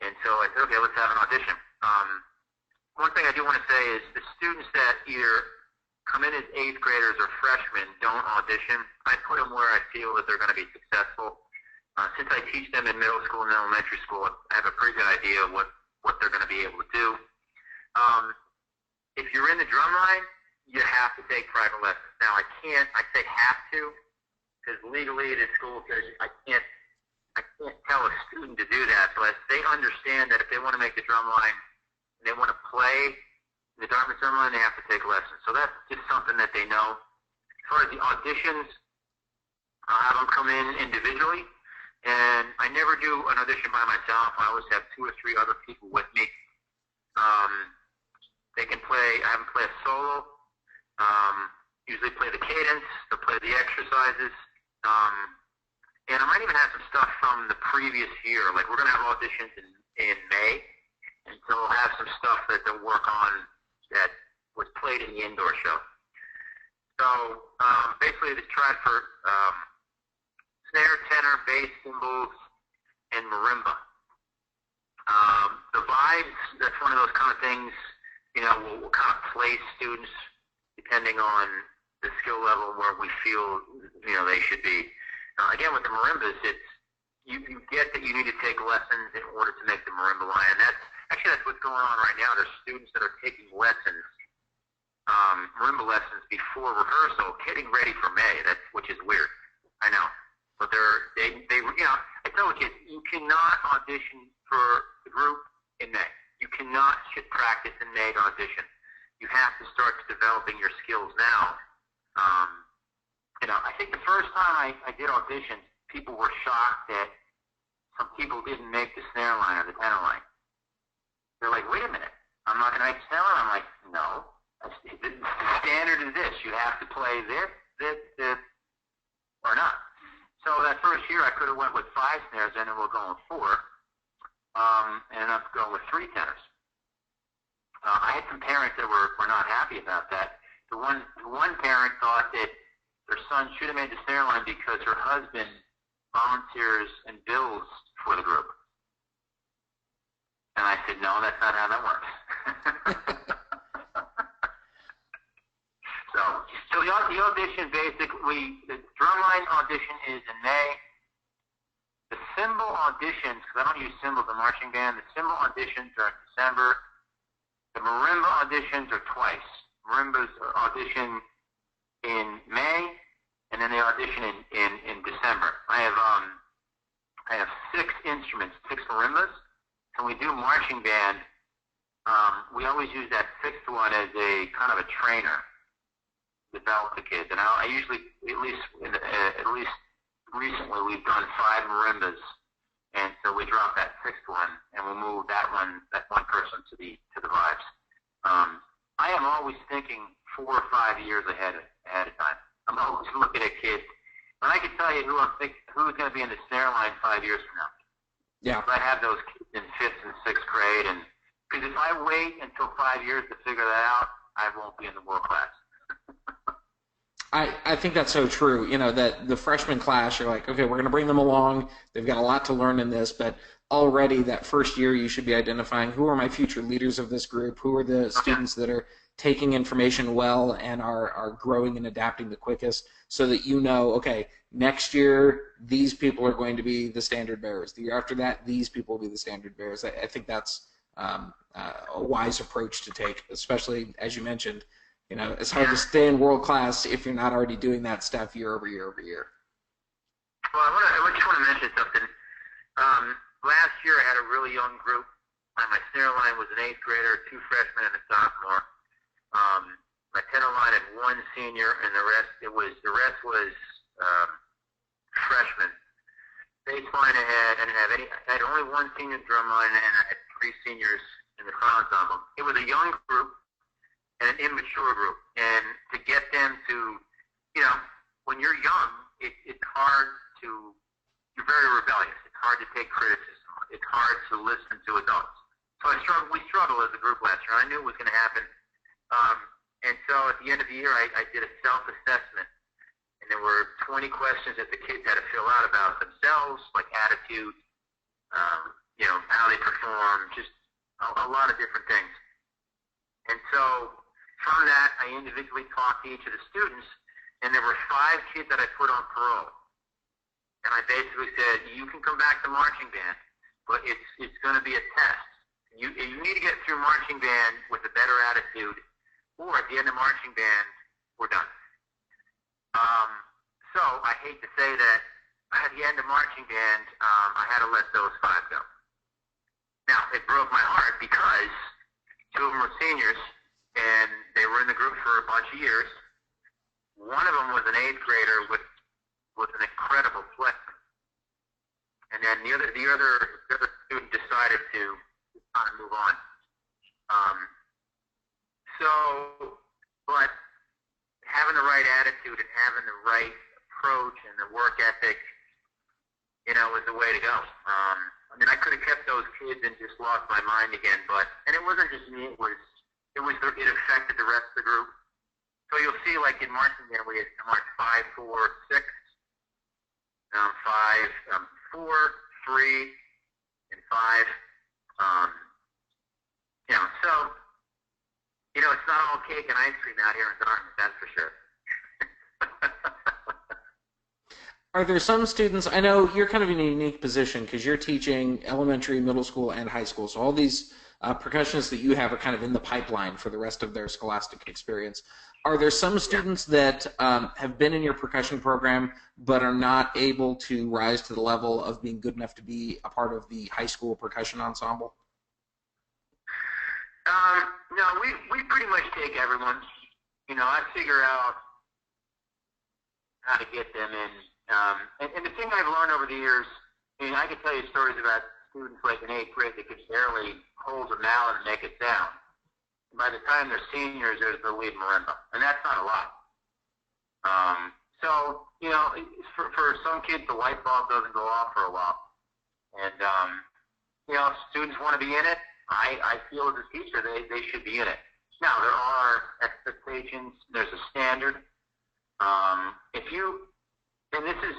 And so I said, okay, let's have an audition. One thing I do want to say is the students that either come in as 8th graders or freshmen don't audition. I put them where I feel that they're going to be successful. Since I teach them in middle school and elementary school, I have a pretty good idea of what they're going to be able to do. If you're in the drumline, you have to take private lessons. Now, I say have to, because legally the school says I can't tell a student to do that, but they understand that if they want to make the drumline and they want to play the Dartmouth drumline, they have to take lessons. So that's just something that they know. As far as the auditions, I'll have them come in individually, and I never do an audition by myself. I always have 2 or 3 other people with me. They can play, I have them play a solo, usually play the cadence, they'll play the exercises. And I might even have some stuff from the previous year. Like, we're going to have auditions in May, and so we'll have some stuff that they'll work on that was played in the indoor show. So basically, they tried for snare, tenor, bass, cymbals, and marimba. The vibes, that's one of those kind of things, we'll kind of place students depending on the skill level where we feel, they should be. Again, with the marimbas, you get that you need to take lessons in order to make the marimba line, and that's what's going on right now. There's students that are taking lessons, marimba lessons before rehearsal, getting ready for May. Which is weird, I know, but they I tell the kids, you cannot audition for the group in May. You cannot practice in May to audition. You have to start developing your skills now. I think the first time I did auditions, people were shocked that some people didn't make the snare line or the tenor line. They're like, wait a minute, I'm not going to make the snare line. I'm like, no, the standard is this. You have to play this, or not. So that first year, I could have went with 5 snares, and then we'll go with 4, and I'm going with 3 tenors. I had some parents that were not happy about that. The one parent thought that their son should have made the snare line because her husband volunteers and bills for the group. And I said, no, that's not how that works. So the audition, basically, the drumline audition is in May. The cymbal auditions, because I don't use cymbals in marching band, the cymbal auditions are in December. The marimba auditions are twice. Marimbas audition in May, and then they audition in December. I have 6 instruments, 6 marimbas. So when we do marching band, we always use that 6th one as a kind of a trainer to develop the kids. And I usually, at least recently, we've done 5 marimbas, and so we drop that 6th one, and we move that one person to the vibes. I am always thinking 4 or 5 years ahead of time. I'm always looking at kids, and I can tell you who's going to be in the snare line 5 years from now. Yeah. I have those kids in 5th and 6th grade, and because if I wait until 5 years to figure that out, I won't be in the world class. I think that's so true. That the freshman class, you're like, okay, we're going to bring them along. They've got a lot to learn in this, but already that first year you should be identifying who are my future leaders of this group, who are the students that are taking information well and are growing and adapting the quickest, so that okay, next year these people are going to be the standard bearers. The year after that, these people will be the standard bearers. I think that's a wise approach to take, especially, as you mentioned, it's hard to stay in world class if you're not already doing that stuff year over year over year. Well, I just want to mention something. Last year I had a really young group. My snare line was an 8th grader, 2 freshmen, and a sophomore. My tenor line had 1 senior, and the rest was freshmen. Bass line I had only 1 senior drum line, and I had 3 seniors in the front ensemble. It was a young group and an immature group, and to get them to, when you're young, it's hard to, you're very rebellious. It's hard to take criticism. It's hard to listen to adults. So we struggled as a group last year. I knew it was going to happen. And so at the end of the year, I did a self-assessment, and there were 20 questions that the kids had to fill out about themselves, like attitude, how they perform, just a lot of different things. And so from that, I individually talked to each of the students, and there were 5 kids that I put on parole. And I basically said, you can come back to marching band, but it's going to be a test. You need to get through marching band with a better attitude, or at the end of marching band, we're done. So I hate to say that at the end of marching band, I had to let those 5 go. Now, it broke my heart because 2 of them were seniors, and they were in the group for a bunch of years. One of them was an 8th grader with an incredible flex. And then the other student decided to kind of move on. But having the right attitude and having the right approach and the work ethic, was the way to go. I could have kept those kids and just lost my mind again, and it wasn't just me, it affected the rest of the group. So you'll see, like in marching band, we had march 5, 4, 6, 5, 4, 3, and 5. So it's not all cake and ice cream out here in Dartmouth, that's for sure. Are there some students, I know you're kind of in a unique position because you're teaching elementary, middle school, and high school, so all these percussionists that you have are kind of in the pipeline for the rest of their scholastic experience. Are there some students that have been in your percussion program but are not able to rise to the level of being good enough to be a part of the high school percussion ensemble? No, we pretty much take everyone. I figure out how to get them in. And the thing I've learned over the years, I can tell you stories about students like in 8th grade that could barely hold a mallet and make it sound. And by the time they're seniors, there's the lead marimba, and that's not a lot. So, for some kids, the light bulb doesn't go off for a while. And, if students want to be in it, I feel as a teacher they should be in it. Now, there are expectations. There's a standard.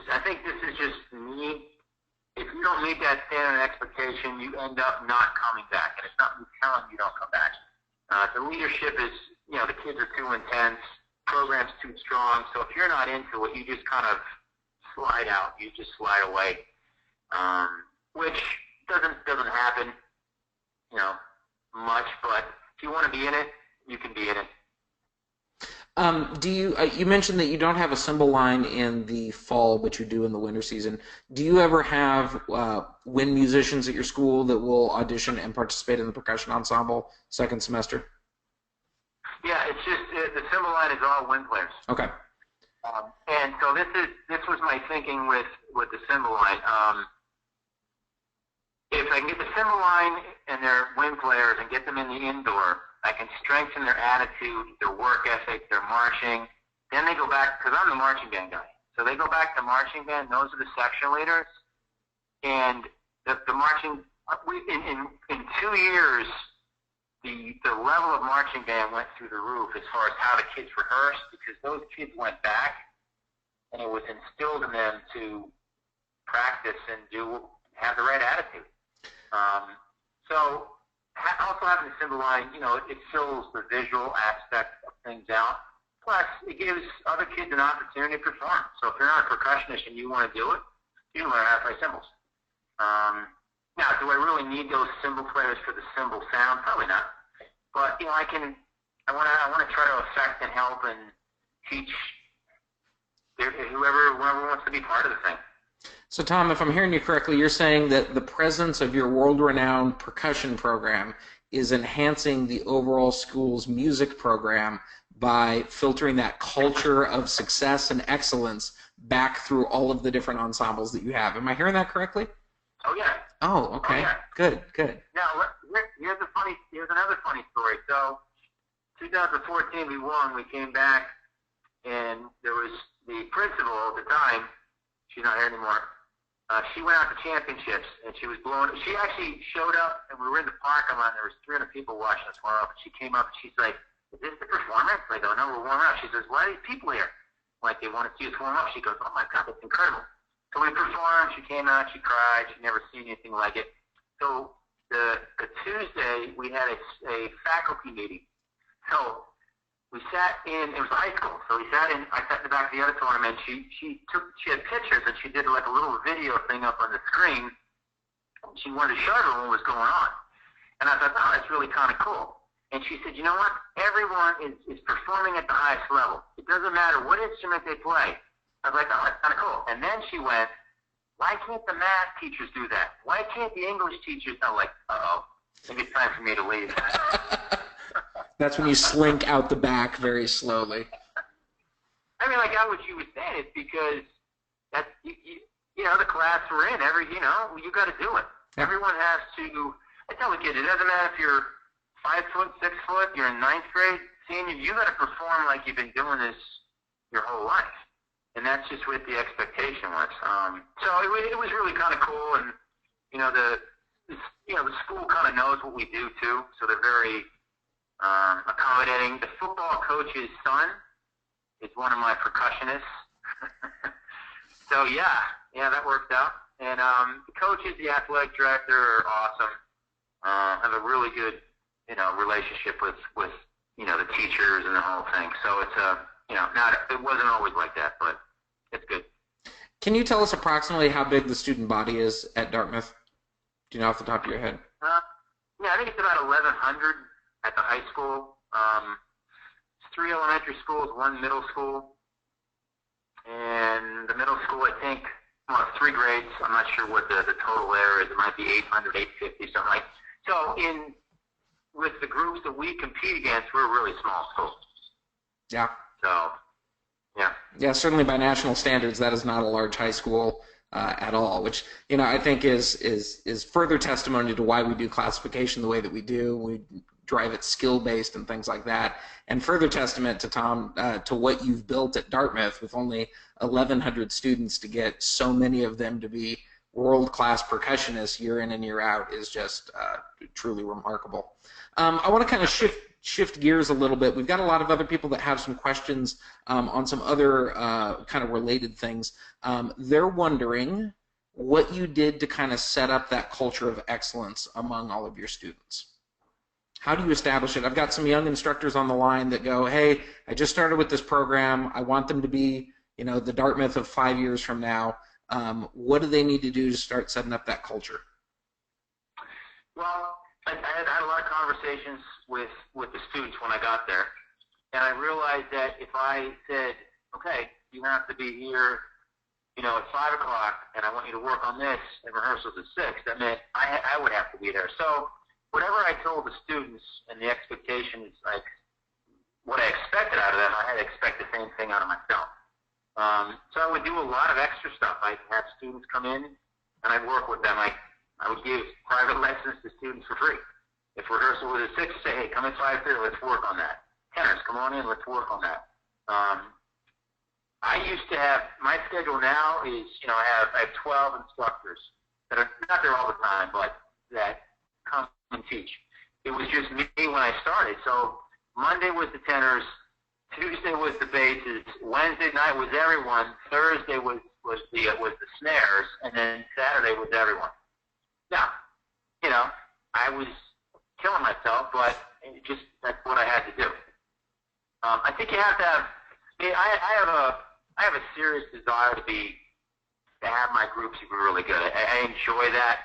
I think this is just me. If you don't meet that standard expectation, you end up not coming back, and it's not me telling you don't come back. The leadership is, the kids are too intense, program's too strong. So if you're not into it, you just kind of slide out. You just slide away, which doesn't happen, much. But if you want to be in it, you can be in it. You mentioned that you don't have a cymbal line in the fall, but you do in the winter season. Do you ever have wind musicians at your school that will audition and participate in the percussion ensemble second semester? Yeah, it's just the cymbal line is all wind players. Okay. And so this was my thinking with the cymbal line. If I can get the cymbal line and their wind players and get them in the indoor, I can strengthen their attitude, their work ethic, their marching. Then they go back, because I'm the marching band guy. So they go back to marching band. Those are the section leaders. And the marching, in 2 years, the level of marching band went through the roof as far as how the kids rehearsed, because those kids went back, and it was instilled in them to practice and have the right attitude. So also having the cymbal line, it fills the visual aspect of things out. Plus, it gives other kids an opportunity to perform. So if you're not a percussionist and you want to do it, you can learn how to play cymbals. Now, do I really need those cymbal players for the cymbal sound? Probably not. But I want to try to affect and help and teach whoever wants to be part of the thing. So, Tom, if I'm hearing you correctly, you're saying that the presence of your world-renowned percussion program is enhancing the overall school's music program by filtering that culture of success and excellence back through all of the different ensembles that you have. Am I hearing that correctly? Oh, yeah. Oh, okay. Oh, yeah. Good. Now, here's another funny story. So, 2014, we won. We came back, and there was the principal at the time. She's not here anymore. She went out to championships, and she was blown. She actually showed up, and we were in the parking lot, and there was 300 people watching us warm up. And she came up, and she's like, "Is this the performance?" I go, "No, we're warming up." She says, "Why are these people here?" Like, they want to see us warm up. She goes, "Oh, my God, that's incredible." So we performed. She came out. She cried. She'd never seen anything like it. So the Tuesday, we had a faculty meeting. So we sat in, it was high school, so I sat in the back of the auditorium, and she had pictures, and she did like a little video thing up on the screen. She wanted to show everyone what was going on. And I thought, oh, that's really kind of cool. And she said, you know what? Everyone is performing at the highest level. It doesn't matter what instrument they play. I was like, oh, that's kind of cool. And then she went, why can't the math teachers do that? Why can't the English teachers? I'm like, uh-oh, I think it's time for me to leave. That's when you slink out the back very slowly. I mean, I got what she was saying. It's because that's, the class we're in, you got to do it. Yeah. Everyone has to, I tell the kids, it doesn't matter if you're 5 foot, 6 foot, you're in 9th grade, senior, you got to perform like you've been doing this your whole life. And that's just what the expectation was. So it was really kind of cool, and the school kind of knows what we do too, so they're very accommodating. The football coach's son is one of my percussionists, so yeah, that worked out. And the coaches, the athletic director, are awesome. Have a really good relationship with the teachers and the whole thing. So it's it wasn't always like that, but it's good. Can you tell us approximately how big the student body is at Dartmouth? Do you know off the top of your head? Yeah, I think it's about 1,100 at the high school. It's 3 elementary schools, 1 middle school. And the middle school, I think, well, it's 3 grades. I'm not sure what the total there is. It might be 800, 850, something like that. So with the groups that we compete against, we're a really small school. Yeah. So, yeah. Yeah, certainly by national standards, that is not a large high school at all, which, I think is further testimony to why we do classification the way that we do. We drive it skill-based and things like that, and further testament to Tom, to what you've built at Dartmouth with only 1,100 students to get so many of them to be world-class percussionists year in and year out is just truly remarkable. I want to kind of shift gears a little bit. We've got a lot of other people that have some questions on some other kind of related things. They're wondering what you did to kind of set up that culture of excellence among all of your students. How do you establish it? I've got some young instructors on the line that go, hey, I just started with this program. I want them to be, the Dartmouth of 5 years from now. What do they need to do to start setting up that culture? Well, I had a lot of conversations with the students when I got there, and I realized that if I said, okay, you have to be here, at 5 o'clock, and I want you to work on this, and rehearsals at 6, that meant I would have to be there. So whatever I told the students and the expectation is like what I expected out of them, I had to expect the same thing out of myself. So I would do a lot of extra stuff. I'd have students come in, and I'd work with them. I would give private lessons to students for free. If rehearsal was at 6, say, hey, come at 5:30, let's work on that. Tenors, come on in, let's work on that. I used to have, my schedule now is, I have 12 instructors that are not there all the time, but that come and teach. It was just me when I started. So Monday was the tenors, Tuesday was the basses, Wednesday night was everyone, Thursday was the snares, and then Saturday was everyone. Now, I was killing myself, but that's what I had to do. I think you have to have. I have a serious desire to have my groups be really good. I enjoy that.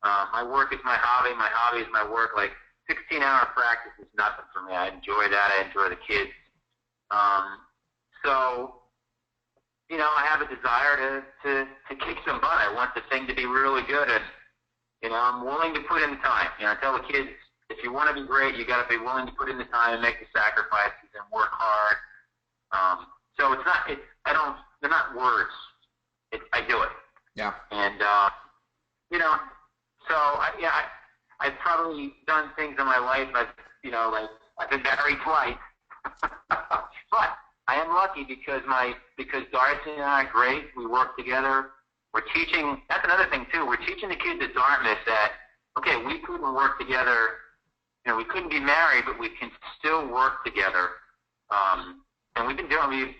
My work is my hobby. My hobby is my work. Like 16-hour practice is nothing for me. I enjoy that. I enjoy the kids. So, I have a desire to kick some butt. I want the thing to be really good, and I'm willing to put in the time. I tell the kids, if you want to be great, you got to be willing to put in the time and make the sacrifices and work hard. So it's not. They're not words. I do it. Yeah. And so I've probably done things in my life. I've been married twice, but I am lucky because Darcy and I are great. We work together. We're teaching. That's another thing too. We're teaching the kids at Dartmouth that we couldn't work together. We couldn't be married, but we can still work together. And we've been doing. We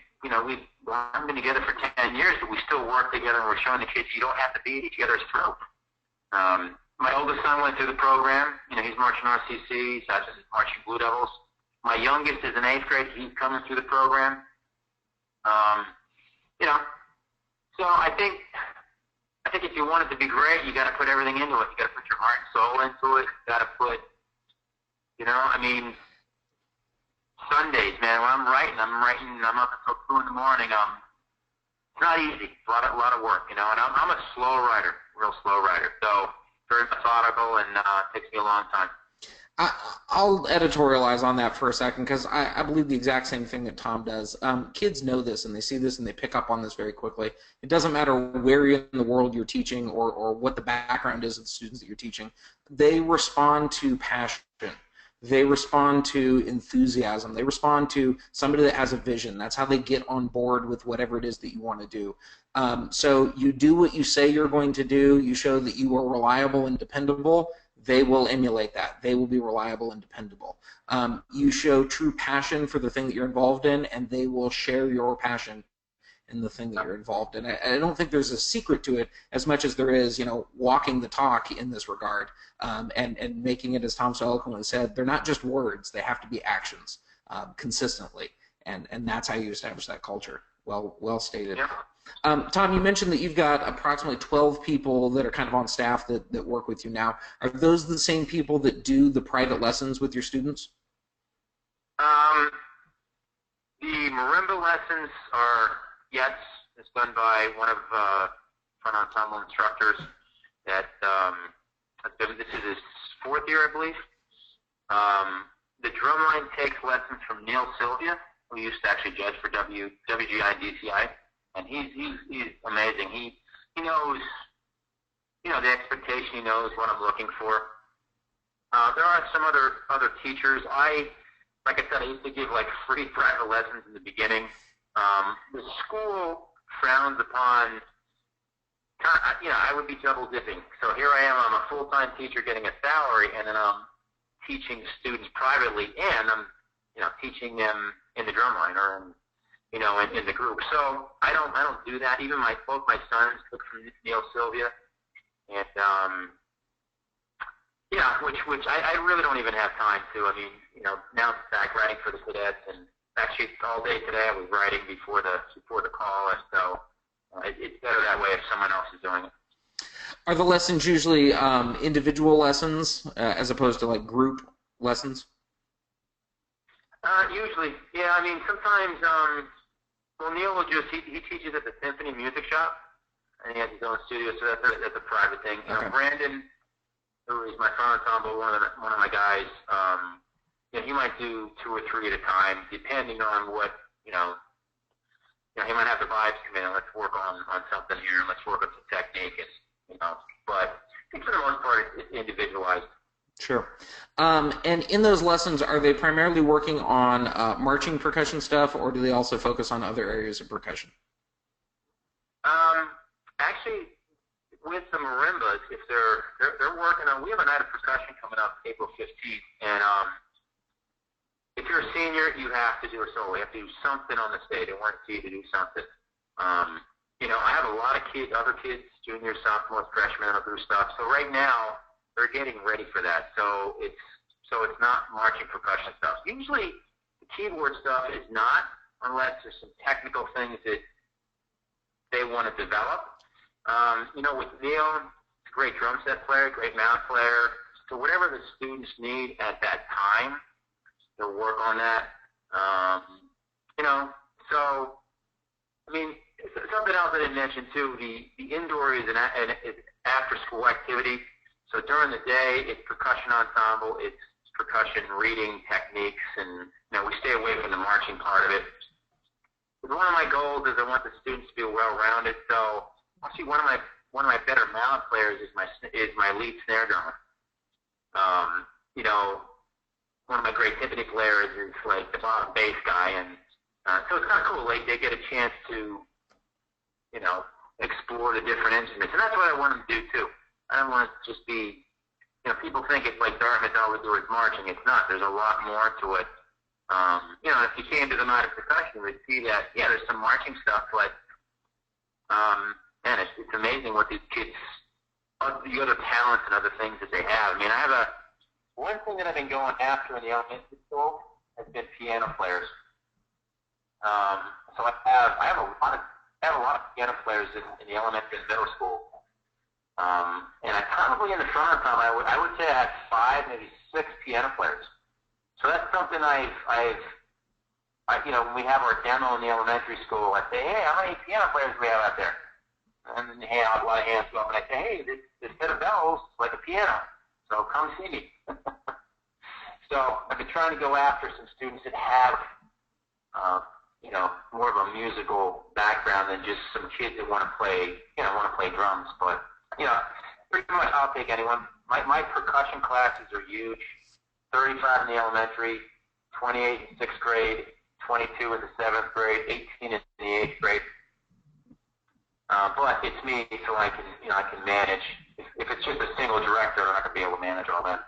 haven't been together for 10 years, but we still work together. And we're showing the kids you don't have to be at each other's throat. My oldest son went through the program. He's marching RCC. He's marching Blue Devils. My youngest is in 8th grade. He's coming through the program. So I think if you want it to be great, you got to put everything into it. You got to put your heart and soul into it. You got to put, Sundays, man. When I'm writing. I'm up until 2 in the morning. It's not easy. It's a lot of work, And I'm a slow writer, real slow writer. So very methodical, and it takes me a long time. I'll editorialize on that for a second because I believe the exact same thing that Tom does. Kids know this, and they see this, and they pick up on this very quickly. It doesn't matter where in the world you're teaching or what the background is of the students that you're teaching. They respond to passion. They respond to enthusiasm. They respond to somebody that has a vision. That's how they get on board with whatever it is that you want to do. So you do what you say you're going to do. You show that you are reliable and dependable. They will emulate that. They will be reliable and dependable. You show true passion for the thing that you're involved in, and they will share your passion in the thing that you're involved in. I don't think there's a secret to it as much as there is, walking the talk in this regard, and making it, as Tom so eloquently said, they're not just words. They have to be actions consistently, and that's how you establish that culture. Well stated. Tom, you mentioned that you've got approximately 12 people that are kind of on staff that work with you now. Are those the same people that do the private lessons with your students? The marimba lessons are, yes, it's done by one of front ensemble instructors that this is his 4th year, I believe. The drumline takes lessons from Neil Sylvia, who used to actually judge for WGI and DCI, and he's amazing. He knows, the expectation. He knows what I'm looking for. There are some other teachers. Like I said, I used to give like free private lessons in the beginning. The school frowns upon, I would be double dipping. So here I am, I'm a full-time teacher getting a salary, and then I'm teaching students privately, and I'm, teaching them in the drumline or in the group. So I don't do that. Even both my sons took from Neil Sylvia, and which I really don't even have time to. I mean, now it's back writing for the cadets, and actually all day today I was writing before the call, and so it's better that way if someone else is doing it. Are the lessons usually individual lessons as opposed to like group lessons? Usually, yeah. I mean, sometimes, Neil will he teaches at the Symphony Music Shop, and he has his own studio, so that's a private thing. Okay. Brandon, who is my front ensemble, one of my guys, he might do 2 or 3 at a time, depending on what, he might have the vibes come in, let's work on something here, and let's work on some technique, and, but I think for the most part, it's individualized. Sure. And in those lessons, are they primarily working on marching percussion stuff, or do they also focus on other areas of percussion? Actually, with the marimbas, if they're working on, we have a night of percussion coming up April 15th, and if you're a senior, you have to do a solo. You have to do something on the stage. They want you to do something. I have a lot of other kids, juniors, sophomores, freshmen, and other stuff. So right now, they're getting ready for that. So it's not marching percussion stuff. Usually, the keyboard stuff is not, unless there's some technical things that they want to develop. With Neil, he's a great drum set player, great mount player. So whatever the students need at that time, they'll work on that. So, I mean, something else I didn't mention too, the indoor is an after-school activity. So during the day, it's percussion ensemble, it's percussion reading techniques, and we stay away from the marching part of it. But one of my goals is I want the students to be well-rounded. So actually, one of my better mallet players is my lead snare drummer. One of my great timpani players is like the bottom bass guy, and so it's kind of cool. Like they get a chance to, explore the different instruments, and that's what I want them to do too. I don't want it to just be, people think it's like Dartmouth, all we do is marching. It's not. There's a lot more to it. If you came to the night of percussion, you'd see that, yeah, there's some marching stuff, but, man, it's amazing what these kids, the other talents and other things that they have. I mean, one thing that I've been going after in the elementary school has been piano players. So I have a lot of piano players in the elementary and middle school. And I probably in the front ensemble, I would say I have 5, maybe 6 piano players. So that's something when we have our demo in the elementary school, I say, hey, how many piano players do we have out there? And then a lot of hands go up, and I say, hey, this set of bells is like a piano, so come see me. So I've been trying to go after some students that have, more of a musical background than just some kids that want to play drums. But pretty much I'll take anyone. My percussion classes are huge. 35 in the elementary, 28 in 6th grade, 22 in the 7th grade, 18 in the 8th grade. But it's me, so I can manage. If it's just a single director, I'm not going to be able to manage all that.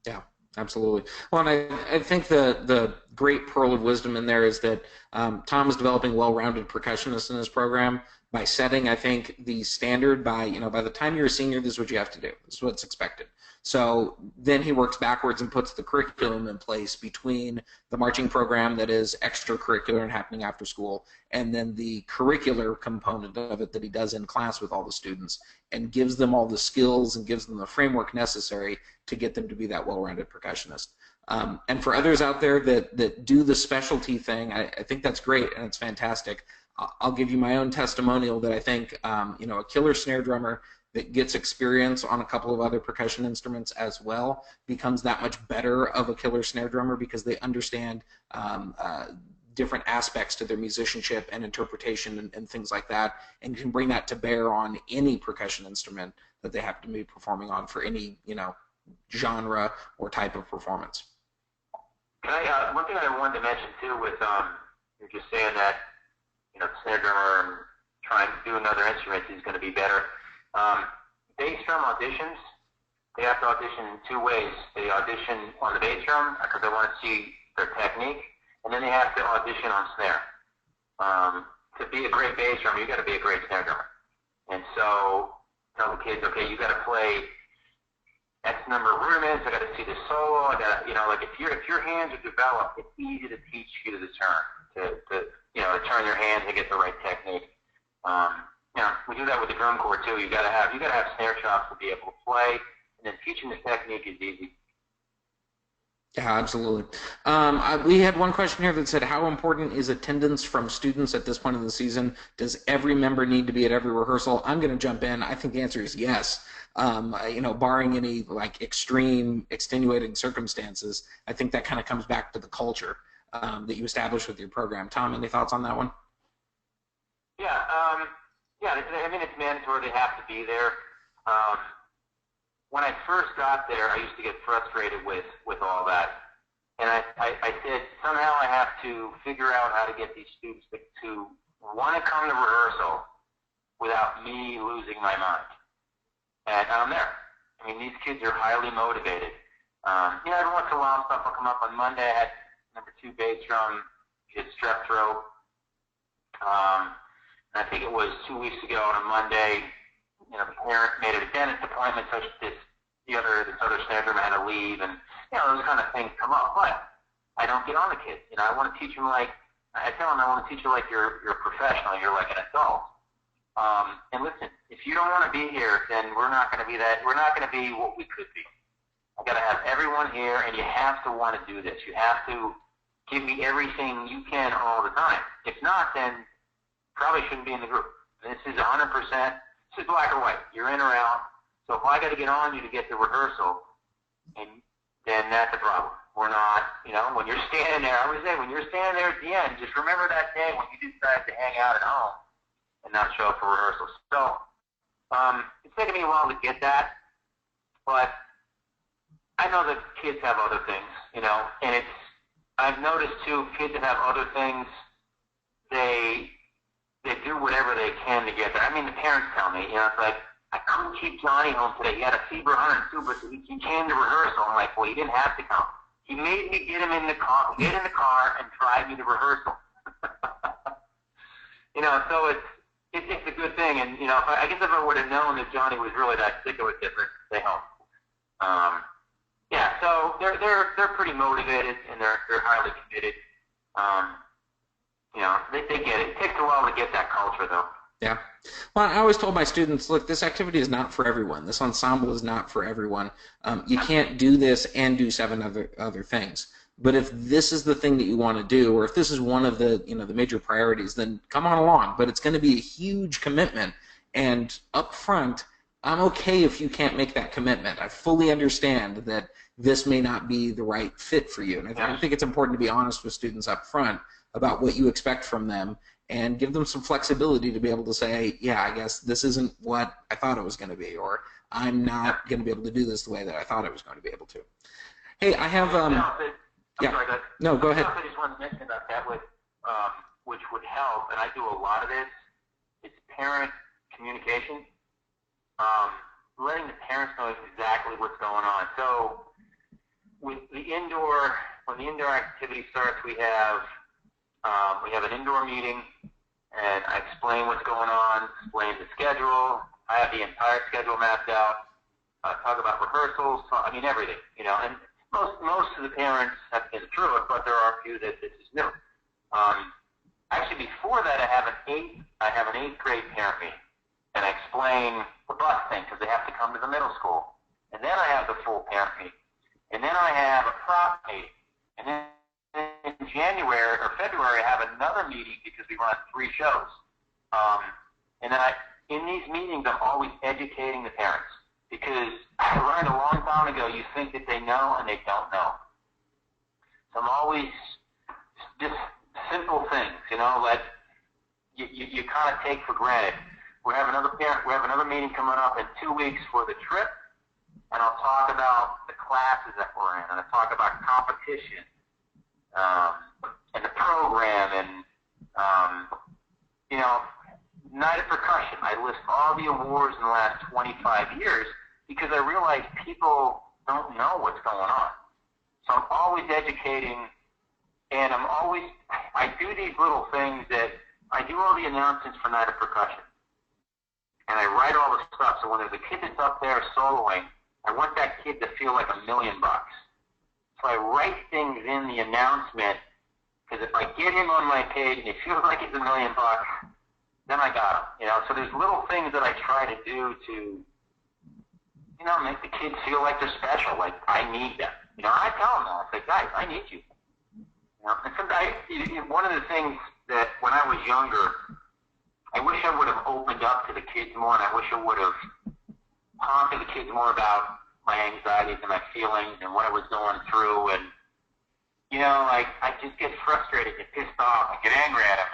Yeah, absolutely. Well, and I think the great pearl of wisdom in there is that Tom is developing well-rounded percussionists in his program by setting, I think, the standard by, by the time you're a senior, this is what you have to do. This is what's expected. So then he works backwards and puts the curriculum in place between the marching program that is extracurricular and happening after school, and then the curricular component of it that he does in class with all the students, and gives them all the skills and gives them the framework necessary to get them to be that well-rounded percussionist. And for others out there that do the specialty thing, I think that's great and it's fantastic. I'll give you my own testimonial that I think, a killer snare drummer that gets experience on a couple of other percussion instruments as well becomes that much better of a killer snare drummer because they understand different aspects to their musicianship and interpretation and things like that, and can bring that to bear on any percussion instrument that they happen to be performing on for any, genre or type of performance. One thing I wanted to mention too with you're just saying that the snare drummer and trying to do another instrument is going to be better. Bass drum auditions, they have to audition in two ways. They audition on the bass drum because they want to see their technique, and then they have to audition on snare. To be a great bass drummer, you got to be a great snare drummer. And so tell the kids, okay, you got to play X number of rudiments. I got to see the solo. I got to, like if your hands are developed, it's easy to teach you to turn, to turn your hands and get the right technique. We do that with the drum corps too. You got to have snare chops to be able to play, and then teaching the technique is easy. Yeah, absolutely. We had one question here that said, how important is attendance from students at this point of the season? Does every member need to be at every rehearsal? I'm going to jump in. I think the answer is yes. Barring any like extreme extenuating circumstances, I think that kind of comes back to the culture that you establish with your program. Tom, any thoughts on that one? Yeah, I mean, it's mandatory. They have to be there. When I first got there, I used to get frustrated with all that. And I said, somehow I have to figure out how to get these students to want to come to rehearsal without me losing my mind. And I'm there. I mean, these kids are highly motivated. Every once in a while stuff will come up. On Monday, I had number 2 bass drum, his strep throat. And I think it was 2 weeks ago on a Monday, the parent made a dentist appointment, so this other snare drummer had to leave, and those kind of things come up. But I don't get on the kids. I want to teach them I tell them I want to teach you like you're a professional, you're like an adult. And listen, if you don't want to be here, then we're not going to be that. We're not going to be what we could be. I got to have everyone here, and you have to want to do this. You have to give me everything you can all the time. If not, then probably shouldn't be in the group. This is 100%. This is black or white. You're in or out. So if I got to get on you to get to rehearsal, then that's a problem. We're not, when you're standing there, I always say, when you're standing there at the end, just remember that day when you decided to hang out at home and not show up for rehearsal. So it's taken me a while to get that, but I know that kids have other things, and I've noticed too, kids that have other things, they do whatever they can to get there. I mean, the parents tell me, it's like, I couldn't keep Johnny home today. He had a fever 102, but he came to rehearsal. I'm like, well, he didn't have to come. He made me get in the car, and drive me to rehearsal. So it's a good thing. And I guess if I would have known that Johnny was really that sick, I would have stay home. So they're pretty motivated and they're highly committed. They get it. It takes a while to get that culture, though. Yeah. Well, I always told my students, look, this activity is not for everyone. This ensemble is not for everyone. You can't do this and do 7 other things. But if this is the thing that you want to do, or if this is one of the the major priorities, then come on along. But it's going to be a huge commitment. And up front, I'm okay if you can't make that commitment. I fully understand that this may not be the right fit for you. And I think it's important to be honest with students up front about what you expect from them, and give them some flexibility to be able to say, yeah, I guess this isn't what I thought it was going to be, or I'm not going to be able to do this the way that I thought I was going to be able to. Hey, I have No, go ahead. I just wanted to mention about that with which would help, and I do a lot of this. It's parent communication, letting the parents know exactly what's going on. So with the indoor when the indoor activity starts, we have an indoor meeting, and I explain what's going on, explain the schedule. I have the entire schedule mapped out. Talk about rehearsals. I mean everything, you know. And most of the parents have been through it, but there are a few that this is new. Actually, before that, I have an eighth grade parent meeting, and I explain the bus thing because they have to come to the middle school. And then I have the full parent meeting, and then I have a prop meeting, and then in January or February, I have another meeting because we run 3 shows. And then in these meetings, I'm always educating the parents because I learned a long time ago you think that they know and they don't know. So I'm always just simple things, you know, that you kind of take for granted. We have another meeting coming up in 2 weeks for the trip, and I'll talk about the classes that we're in, and I'll talk about competition. And the program, and you know, Night of Percussion. I list all the awards in the last 25 years because I realize people don't know what's going on. So I'm always educating, and I do these little things that I do all the announcements for Night of Percussion, and I write all the stuff. So when there's a kid that's up there soloing, I want that kid to feel like $1 million. So I write things in the announcement, because if I get him on my page and he feels like he's $1 million, then I got him. You know, so there's little things that I try to do to, you know, make the kids feel like they're special, like I need them. You know, I tell them that. I say, guys, I need you. You know, and sometimes one of the things that when I was younger, I wish I would have opened up to the kids more, and I wish I would have talked to the kids more about my anxieties and my feelings and what I was going through, and you know, I just get frustrated, get pissed off, I get angry at them.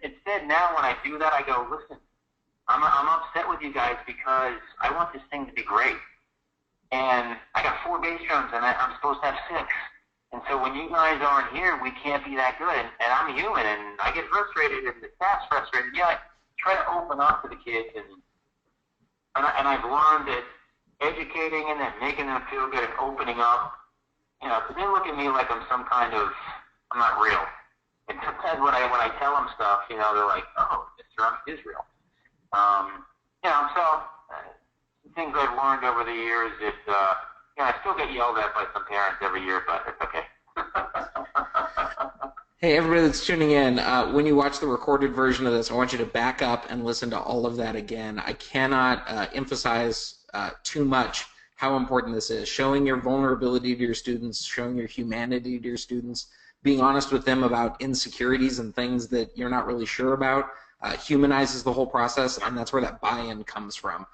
Instead, now when I do that, I go, listen, I'm upset with you guys because I want this thing to be great, and I got 4 bass drums and I'm supposed to have 6, and so when you guys aren't here, we can't be that good, and I'm human, and I get frustrated, and the staff's frustrated. Yeah, I try to open up to the kids, and I've learned that educating and then making them feel good and opening up, you know, because they look at me like I'm some kind of, I'm not real. And sometimes when I tell them stuff, you know, they're like, oh, this drum is real. You know, so things I've learned over the years is, you know, I still get yelled at by some parents every year, but it's okay. Hey, everybody that's tuning in, when you watch the recorded version of this, I want you to back up and listen to all of that again. I cannot emphasize too much how important this is. Showing your vulnerability to your students, showing your humanity to your students, being honest with them about insecurities and things that you're not really sure about, humanizes the whole process, and that's where that buy-in comes from.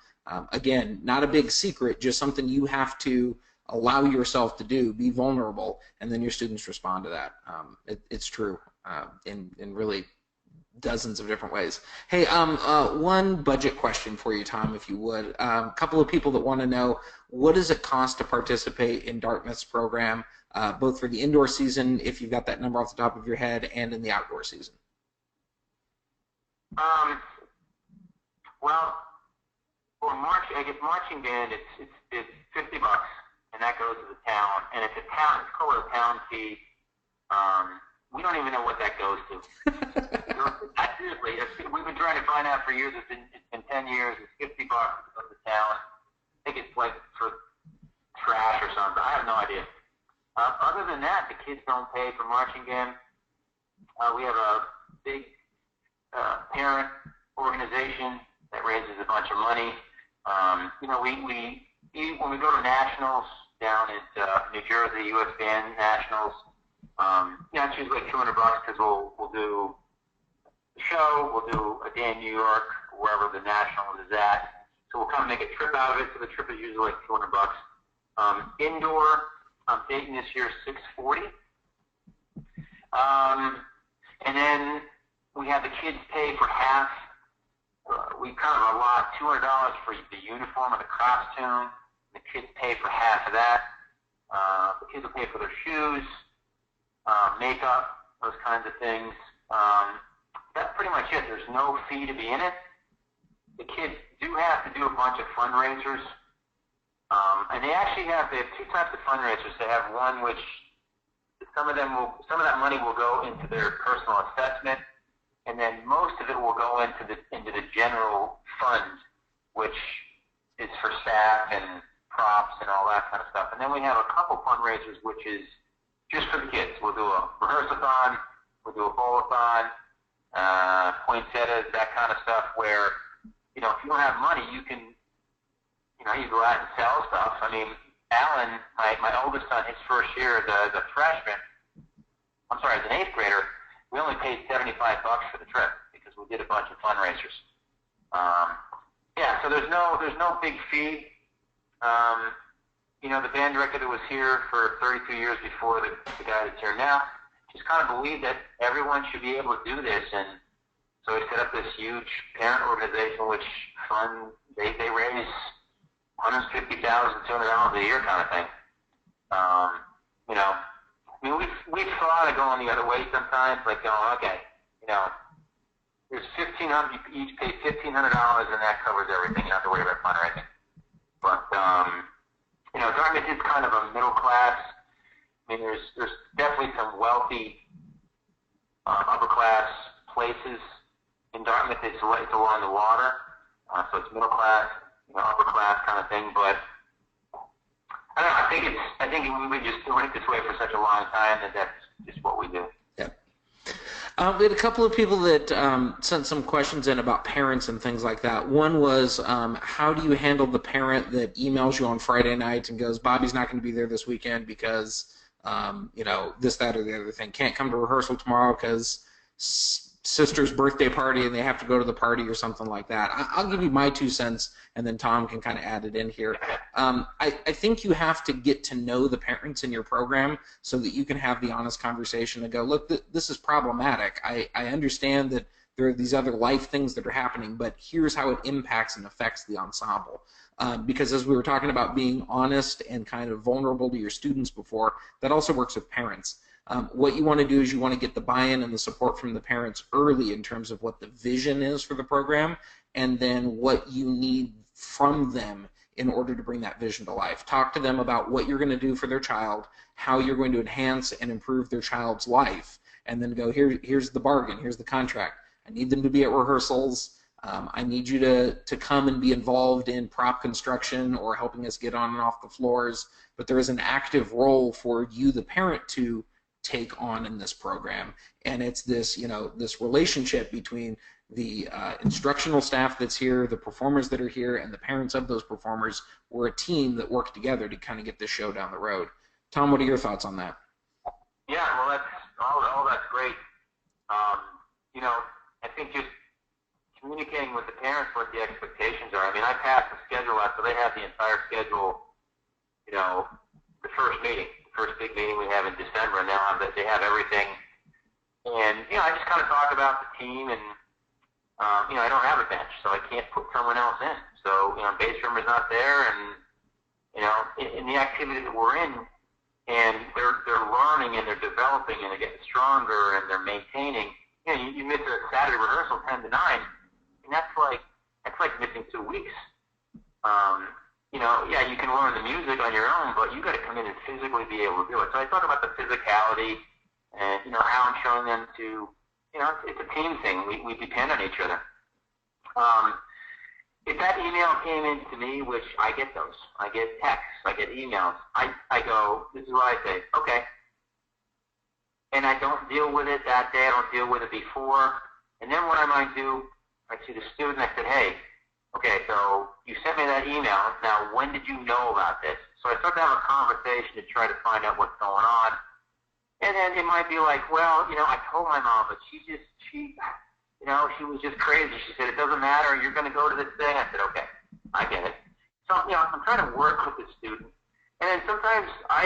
Again, not a big secret, just something you have to allow yourself to do, be vulnerable, and then your students respond to that. It's true in really dozens of different ways. Hey, one budget question for you, Tom, if you would. A couple of people that want to know, what does it cost to participate in Dartmouth's program, both for the indoor season, if you've got that number off the top of your head, and in the outdoor season? Well, for marching band, it's $50. And that goes to the town, and it's called a town fee. We don't even know what that goes to. Seriously, we've been trying to find out for years. It's been 10 years. It's $50 to the town. I think it's like for trash or something. I have no idea. Other than that, the kids don't pay for marching band. We have a big parent organization that raises a bunch of money. You know, when we go to nationals down at New Jersey, U.S. Band Nationals, you know, it's usually like $200 because we'll do the show, we'll do a day in New York, wherever the national is at. So we'll kind of make a trip out of it. So the trip is usually like $200. Indoor, I'm dating this year $640. And then we have the kids pay for half. We kind of allot $200 for the uniform or the costume. The kids pay for half of that. The kids will pay for their shoes, makeup, those kinds of things. That's pretty much it. There's no fee to be in it. The kids do have to do a bunch of fundraisers. And they have 2 types of fundraisers. They have one which some of that money will go into their personal assessment, and then most of it will go into the general fund, which is for staff and props and all that kind of stuff. And then we have a couple fundraisers, which is just for the kids. We'll do a rehearsathon, we'll do a bowl-a-thon, poinsettias, that kind of stuff, where, if you don't have money, you can, you go out and sell stuff. I mean, Alan, my oldest son, his first year as a freshman, as an 8th grader, we only paid $75 for the trip because we did a bunch of fundraisers. So there's no big fee. The band director that was here for 32 years before the guy that's here now just kind of believed that everyone should be able to do this, and so he set up this huge parent organization which they raise $150,000, $200 a year kind of thing. We've thought of going the other way sometimes, like going, okay, there's $1,500, you each pay $1,500 and that covers everything. You don't have to worry about fundraising. But, Dartmouth is kind of a middle class. I mean, there's definitely some wealthy upper class places in Dartmouth. It's along the water, so it's middle class, upper class kind of thing. But I don't know. I think we've been just doing it this way for such a long time that that's just what we do. Yeah. We had a couple of people that sent some questions in about parents and things like that. One was, how do you handle the parent that emails you on Friday night and goes, Bobby's not going to be there this weekend because, this, that, or the other thing. Can't come to rehearsal tomorrow because sister's birthday party and they have to go to the party or something like that. I'll give you my 2 cents, and then Tom can kind of add it in here. I think you have to get to know the parents in your program so that you can have the honest conversation and go, look, this is problematic. I understand that there are these other life things that are happening, but here's how it impacts and affects the ensemble. Because as we were talking about being honest and kind of vulnerable to your students before, that also works with parents. What you want to do is you want to get the buy-in and the support from the parents early in terms of what the vision is for the program, and then what you need from them in order to bring that vision to life. Talk to them about what you're going to do for their child, how you're going to enhance and improve their child's life, and then go, here's the bargain, here's the contract. I need them to be at rehearsals. I need you to come and be involved in prop construction or helping us get on and off the floors, but there is an active role for you, the parent, to take on in this program, and it's this this relationship between the instructional staff that's here, the performers that are here, and the parents of those performers. We're a team that work together to kind of get this show down the road. Tom, what are your thoughts on that? Yeah, well, that's all that's great. I think just communicating with the parents what the expectations are. I mean, I pass the schedule out, so they have the entire schedule. The first big meeting we have in December, and now they have everything. And, I just kind of talk about the team, and, I don't have a bench, so I can't put someone else in. So, bass drummer's not there, and, in the activity that we're in, and they're learning, and they're developing, and they're getting stronger, and they're maintaining. You miss a Saturday rehearsal 10 to 9, and that's like missing 2 weeks. You can learn the music on your own, but you got to come in and physically be able to do it. So I talk about the physicality and, how I'm showing them to, it's a team thing. We depend on each other. If that email came in to me, which I get those, I get texts, I get emails, I go, this is what I say, okay. And I don't deal with it that day, I don't deal with it before. And then what I might do, I see the student, I said, hey, okay, so you sent me that email. Now, when did you know about this? So I start to have a conversation to try to find out what's going on. And then it might be like, well, I told my mom, but she was just crazy. She said, it doesn't matter. You're going to go to this thing. I said, okay, I get it. So, I'm trying to work with the student. And then sometimes I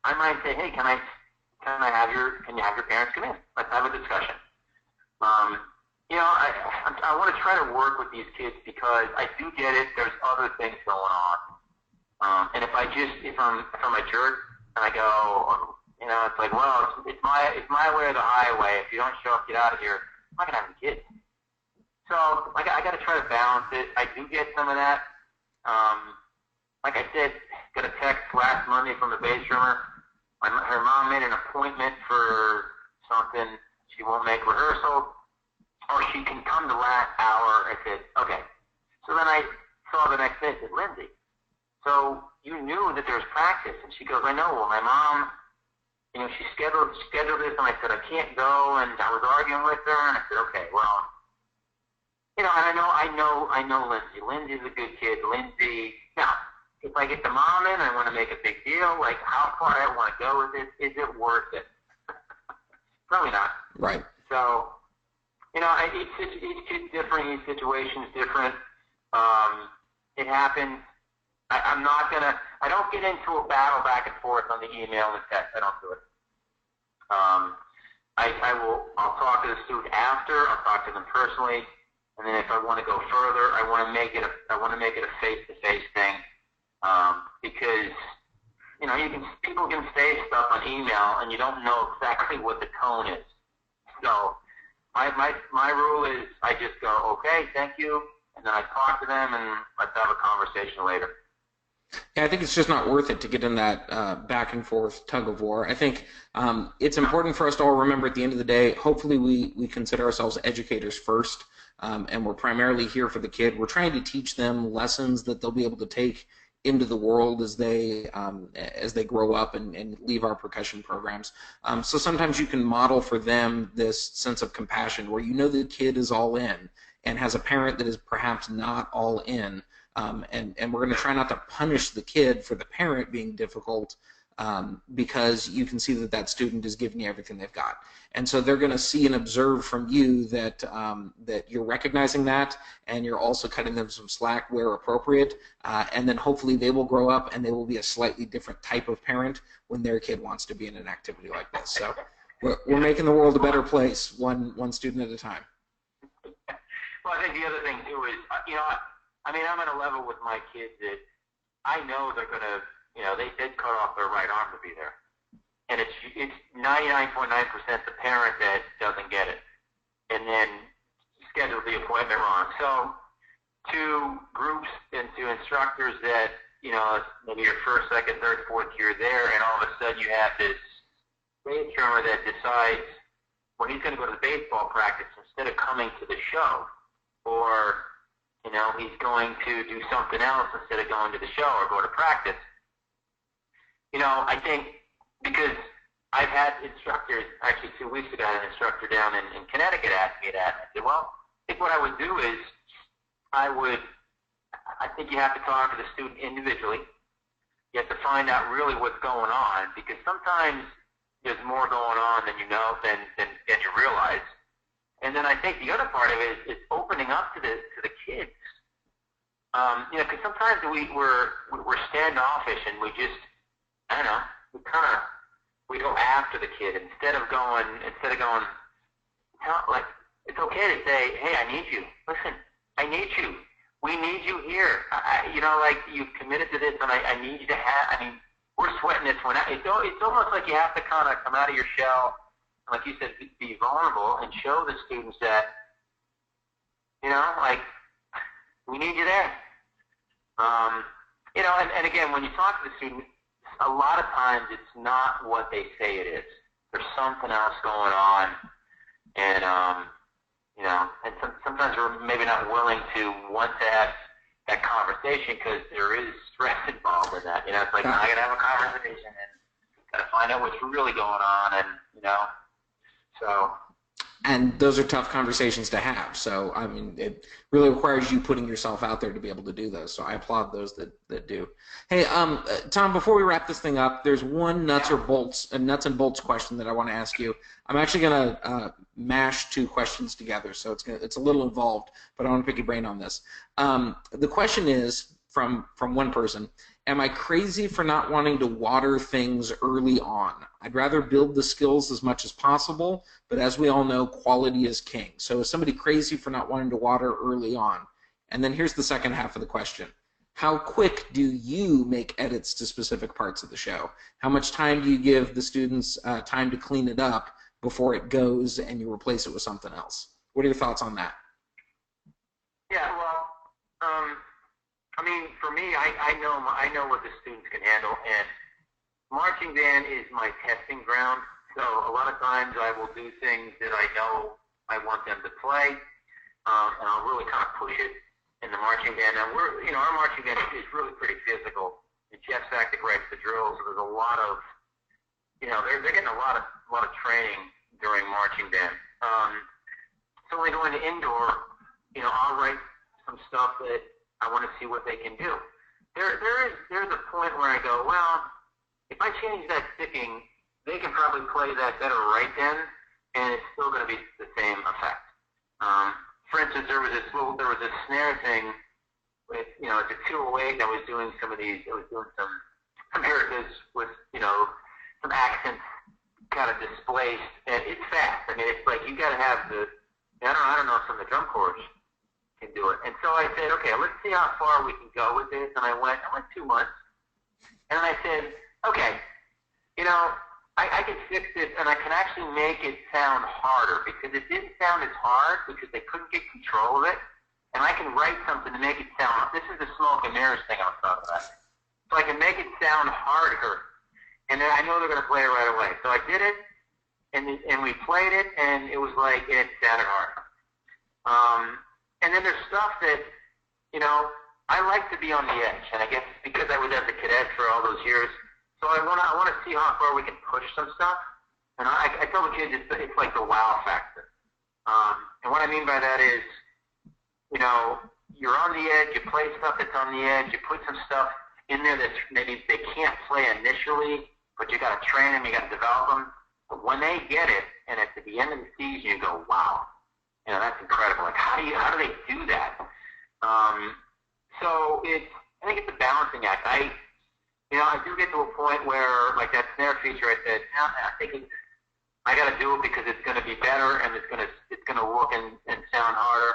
might say, hey, can you have your parents come in? Let's have a discussion. I want to try to work with these kids because I do get it. There's other things going on. And if I'm a jerk and I go, it's like, well, it's my way or the highway. If you don't show up, get out of here. I'm not gonna have the kids. So I got to try to balance it. I do get some of that. Like I said, got a text last Monday from the bass drummer. her mom made an appointment for something. She won't make rehearsal, or she can come the last hour. I said, okay. So then I saw the next day, I said, Lindsay, so you knew that there was practice. And she goes, I know. Well, my mom, she scheduled this, and I said, I can't go, and I was arguing with her, and I said, okay, well, and I know Lindsay. Lindsay's a good kid. Lindsay, now, if I get the mom in, I want to make a big deal, like how far I want to go with this, is it worth it? Probably not. Right. So, each kid's different, each situation's different. It happens. I don't get into a battle back and forth on the email and the text. I don't do it. I'll talk to the student after, I'll talk to them personally, and then if I want to go further, I want to make it a face-to-face thing, because people can say stuff on email and you don't know exactly what the tone is. So my rule is I just go, okay, thank you, and then I talk to them and let's have a conversation later. Yeah, I think it's just not worth it to get in that back and forth tug of war. I think it's important for us to all remember at the end of the day, hopefully we consider ourselves educators first, and we're primarily here for the kid. We're trying to teach them lessons that they'll be able to take into the world as they grow up and leave our percussion programs. So sometimes you can model for them this sense of compassion where the kid is all in and has a parent that is perhaps not all in. And we're going to try not to punish the kid for the parent being difficult, because you can see that student is giving you everything they've got. And so they're going to see and observe from you that you're recognizing that, and you're also cutting them some slack where appropriate, and then hopefully they will grow up and they will be a slightly different type of parent when their kid wants to be in an activity like this. So we're making the world a better place, one student at a time. Well, I think the other thing too is, I'm at a level with my kids that I know they're going to, they'd cut off their right arm to be there. And it's 99.9% the parent that doesn't get it and then schedule the appointment wrong. So to groups and to instructors that, maybe your first, second, third, fourth year there, and all of a sudden you have this bass drummer that decides, well, he's going to go to the baseball practice instead of coming to the show, or he's going to do something else instead of going to the show or go to practice. I think because I've had instructors, actually 2 weeks ago, an instructor down in Connecticut asked me that. I said, well, I think what I would do is I think you have to talk to the student individually. You have to find out really what's going on, because sometimes there's more going on than than you realize. And then I think the other part of it is opening up to the kids. Because sometimes we're standoffish and we just, we go after the kid instead of going, like, it's okay to say, hey, I need you. Listen, I need you. We need you here. Like, you've committed to this, and I need you to have. We're sweating this one out. It's almost like you have to kind of come out of your shell, like you said, be vulnerable and show the students that, like, we need you there. And again, when you talk to the student, a lot of times it's not what they say it is. There's something else going on, and sometimes we're maybe not willing to want to have that conversation because there is stress involved in that. It's like, I got to have a conversation and got to find out what's really going on, and so. And those are tough conversations to have. So, it really requires you putting yourself out there to be able to do those. So I applaud those that do. Hey, Tom, before we wrap this thing up, there's one nuts and bolts question that I want to ask you. I'm actually going to mash two questions together, so it's a little involved, but I want to pick your brain on this. The question is from one person: am I crazy for not wanting to water things early on? I'd rather build the skills as much as possible, but as we all know, quality is king. So is somebody crazy for not wanting to water early on? And then here's the second half of the question. How quick do you make edits to specific parts of the show? How much time do you give the students time to clean it up before it goes and you replace it with something else? What are your thoughts on that? Yeah, well, for me, I know what the students can handle, and marching band is my testing ground. So a lot of times I will do things that I know I want them to play, and I'll really kind of push it in the marching band. And our marching band is really pretty physical. And Jeff Sack writes the drills, so there's a lot of, they're getting a lot of training during marching band. So when I go into indoor, I'll write some stuff that I want to see what they can do. There's a point where I go, well, if I change that sticking, they can probably play that better right then, and it's still going to be the same effect. For instance, there was this snare thing with, it's a 208. I was doing some of these. I was doing some comparatives with, some accents kind of displaced, and it's fast. I mean, it's like you got to have the. I don't know if some of the drum corps can do it. And so I said, okay, let's see how far we can go with this. And I went 2 months, and I said, okay, I can fix this, and I can actually make it sound harder, because it didn't sound as hard because they couldn't get control of it. And I can write something to make it sound. This is the smoke and mirrors thing I was talking about. So I can make it sound harder, and then I know they're going to play it right away. So I did it, and we played it, and it was like it sounded hard. And then there's stuff that I like to be on the edge, and I guess it's because I was at the Cadets for all those years. So I want to see how far we can push some stuff. And I tell the kids it's like the wow factor. And what I mean by that is, you're on the edge, you play stuff that's on the edge, you put some stuff in there that maybe they can't play initially, but you got to train them, you got to develop them. But when they get it, and at the end of the season, you go, wow, that's incredible. Like, how do they do that? So I think it's a balancing act. I do get to a point where, like that snare feature, I said, I think I got to do it because it's going to be better, and it's going to look and sound harder.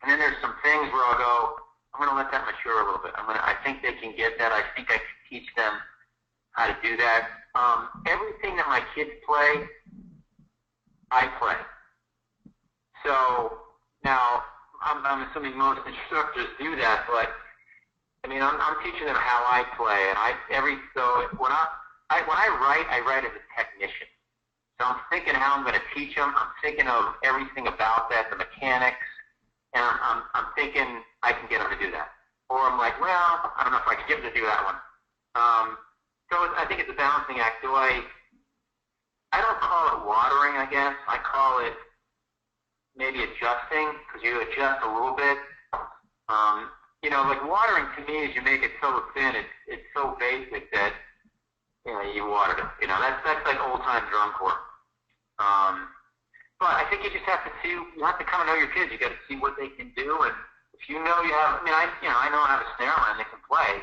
And then there's some things where I'll go, I'm going to let that mature a little bit. I think they can get that. I think I can teach them how to do that. Everything that my kids play, I play. So now I'm assuming most instructors do that, but I mean, I'm teaching them how I play, and when I write as a technician. So I'm thinking how I'm going to teach them. I'm thinking of everything about that, the mechanics, and I'm thinking I can get them to do that. Or I'm like, well, I don't know if I can get them to do that one. So I think it's a balancing act. I don't call it watering, I guess. I call it maybe adjusting, because you adjust a little bit. Like watering to me is you make it so thin, it's so basic that you watered it. That's like old time drum corps. But I think you just have to see. You have to kind of know your kids. You got to see what they can do, and if you know you have. I know I have a snare line they can play.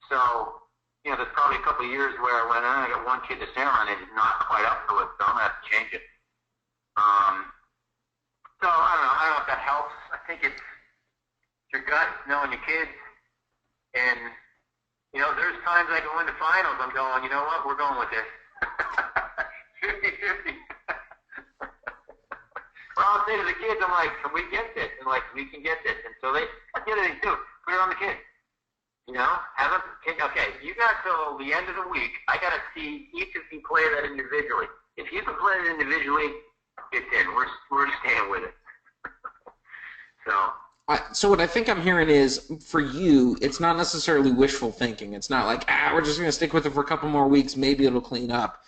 So there's probably a couple of years where when I got one kid the snare line is not quite up to it, so I'm gonna have to change it. So I don't know if that helps. I think it's your gut, knowing your kids, and there's times I go into finals, I'm going, you know what, we're going with this. 50-50. Well, I'll say to the kids, I'm like, can we get this? And like, we can get this. And so that's the other thing too, put it on the kids. Have them, okay, you got till the end of the week, I got to see each of you play that individually. If you can play it individually, it's in. We're staying with it. So what I think I'm hearing is, for you, it's not necessarily wishful thinking. It's not like, we're just going to stick with it for a couple more weeks, maybe it'll clean up.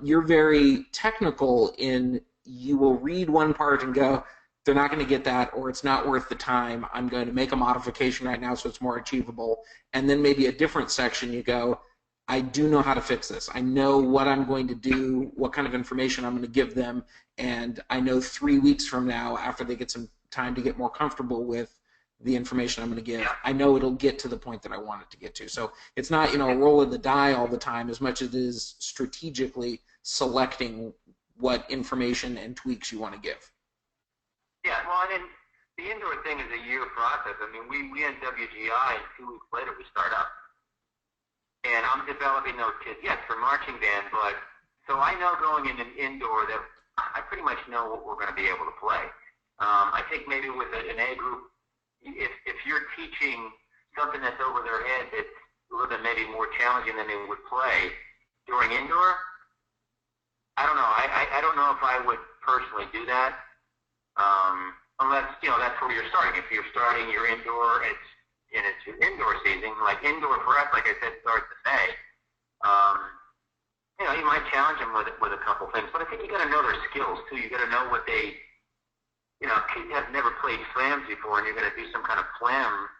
You're very technical in, you will read one part and go, they're not going to get that, or it's not worth the time. I'm going to make a modification right now so it's more achievable. And then maybe a different section you go, I do know how to fix this. I know what I'm going to do, what kind of information I'm going to give them, and I know 3 weeks from now, after they get some time to get more comfortable with the information I'm going to give, I know it'll get to the point that I want it to get to. So it's not, a roll of the die all the time, as much as it is strategically selecting what information and tweaks you want to give. Yeah, well, and then the indoor thing is a year process. I mean, we end WGI, and 2 weeks later we start up. And I'm developing those kids, yes, for marching band, but so I know going in an indoor that I pretty much know what we're going to be able to play. I think maybe with an A group, if you're teaching something that's over their head that's little bit maybe more challenging than they would play during indoor. I don't know. I don't know if I would personally do that, unless that's where you're starting. If you're starting your indoor, it's your indoor season. Like indoor for us, like I said, starts in May. You might challenge them with a couple things, but I think you got to know their skills too. You got to know what they, kids have never played slams before, and you're going to do some kind of slam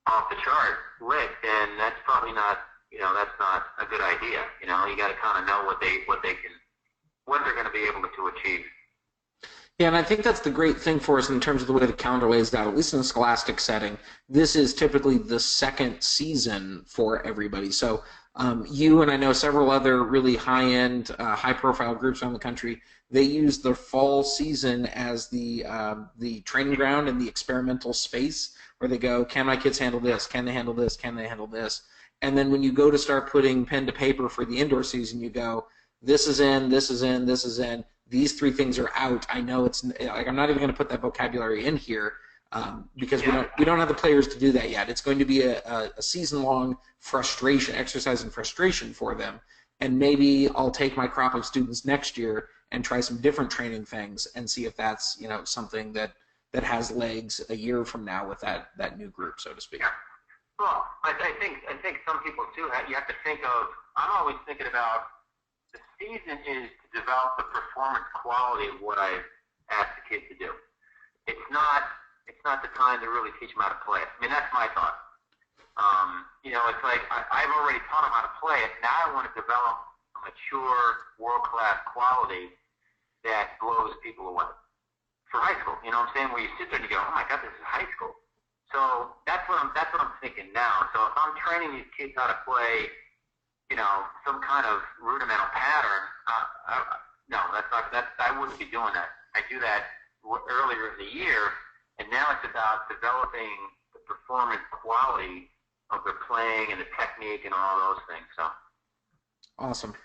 off the chart lick, then that's probably not, that's not a good idea. You got to kind of know what they're going to be able to achieve. Yeah, and I think that's the great thing for us in terms of the way the calendar lays out, at least in a scholastic setting. This is typically the second season for everybody. So you and I know several other really high-end, high-profile groups around the country, they use the fall season as the training ground and the experimental space where they go, can my kids handle this? Can they handle this? Can they handle this? And then when you go to start putting pen to paper for the indoor season, you go, this is in, this is in, this is in. These three things are out. I know it's like I'm not even going to put that vocabulary in here because we don't have the players to do that yet. It's going to be a season-long frustration exercise in frustration for them. And maybe I'll take my crop of students next year and try some different training things and see if that's something that has legs a year from now with that new group, so to speak. Yeah. Well, I think some people too. You have to think of. I'm always thinking about. The season is to develop the performance quality of what I've asked the kids to do. It's not the time to really teach them how to play it. I mean, that's my thought. It's like I've already taught them how to play it. Now I want to develop a mature, world-class quality that blows people away. For high school, you know what I'm saying? Where you sit there and you go, oh my God, this is high school. So that's what I'm thinking now. So if I'm training these kids how to play, some kind of rudimental pattern, no, I wouldn't be doing that. I do that earlier in the year, and now it's about developing the performance quality of their playing and the technique and all those things. So awesome.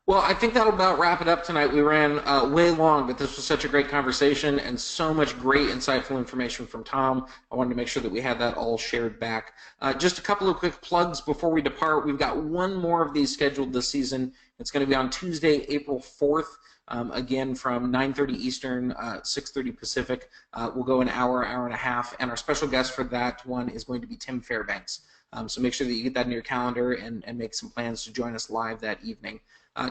Well, I think that'll about wrap it up tonight. We ran way long, but this was such a great conversation and so much great, insightful information from Tom. I wanted to make sure that we had that all shared back. Just a couple of quick plugs before we depart. We've got one more of these scheduled this season. It's going to be on Tuesday, April 4th, again from 9:30 Eastern, 6:30 Pacific. We'll go an hour, hour and a half, and our special guest for that one is going to be Tim Fairbanks. So make sure that you get that in your calendar and make some plans to join us live that evening.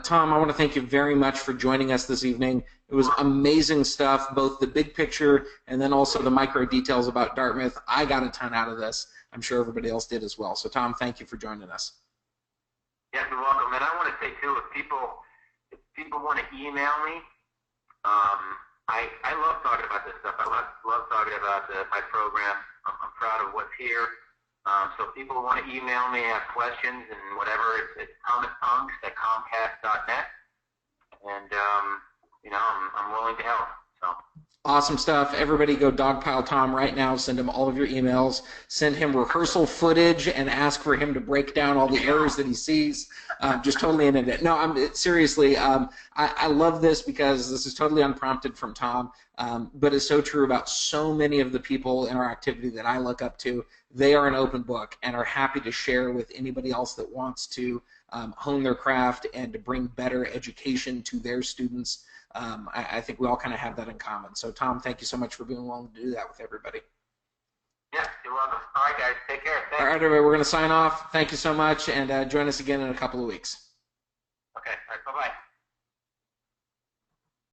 Tom, I want to thank you very much for joining us this evening. It was amazing stuff, both the big picture and then also the micro details about Dartmouth. I got a ton out of this. I'm sure everybody else did as well. So, Tom, thank you for joining us. Yes, you're welcome. And I want to say, too, if people want to email me, I love talking about this stuff. I love talking about my program. I'm proud of what's here. So if people want to email me, ask questions, and whatever, it's Tom Aungst at Comcast.net, and I'm willing to help. So awesome stuff. Everybody go dogpile Tom right now. Send him all of your emails. Send him rehearsal footage and ask for him to break down all the errors that he sees. Just totally into it. No, seriously. I love this because this is totally unprompted from Tom, but it's so true about so many of the people in our activity that I look up to. They are an open book and are happy to share with anybody else that wants to hone their craft and to bring better education to their students. I think we all kind of have that in common. So, Tom, thank you so much for being willing to do that with everybody. Yeah, you're welcome. All right, guys. Take care. Thanks. All right, everybody, we're going to sign off. Thank you so much, and join us again in a couple of weeks. Okay. All right. Bye-bye.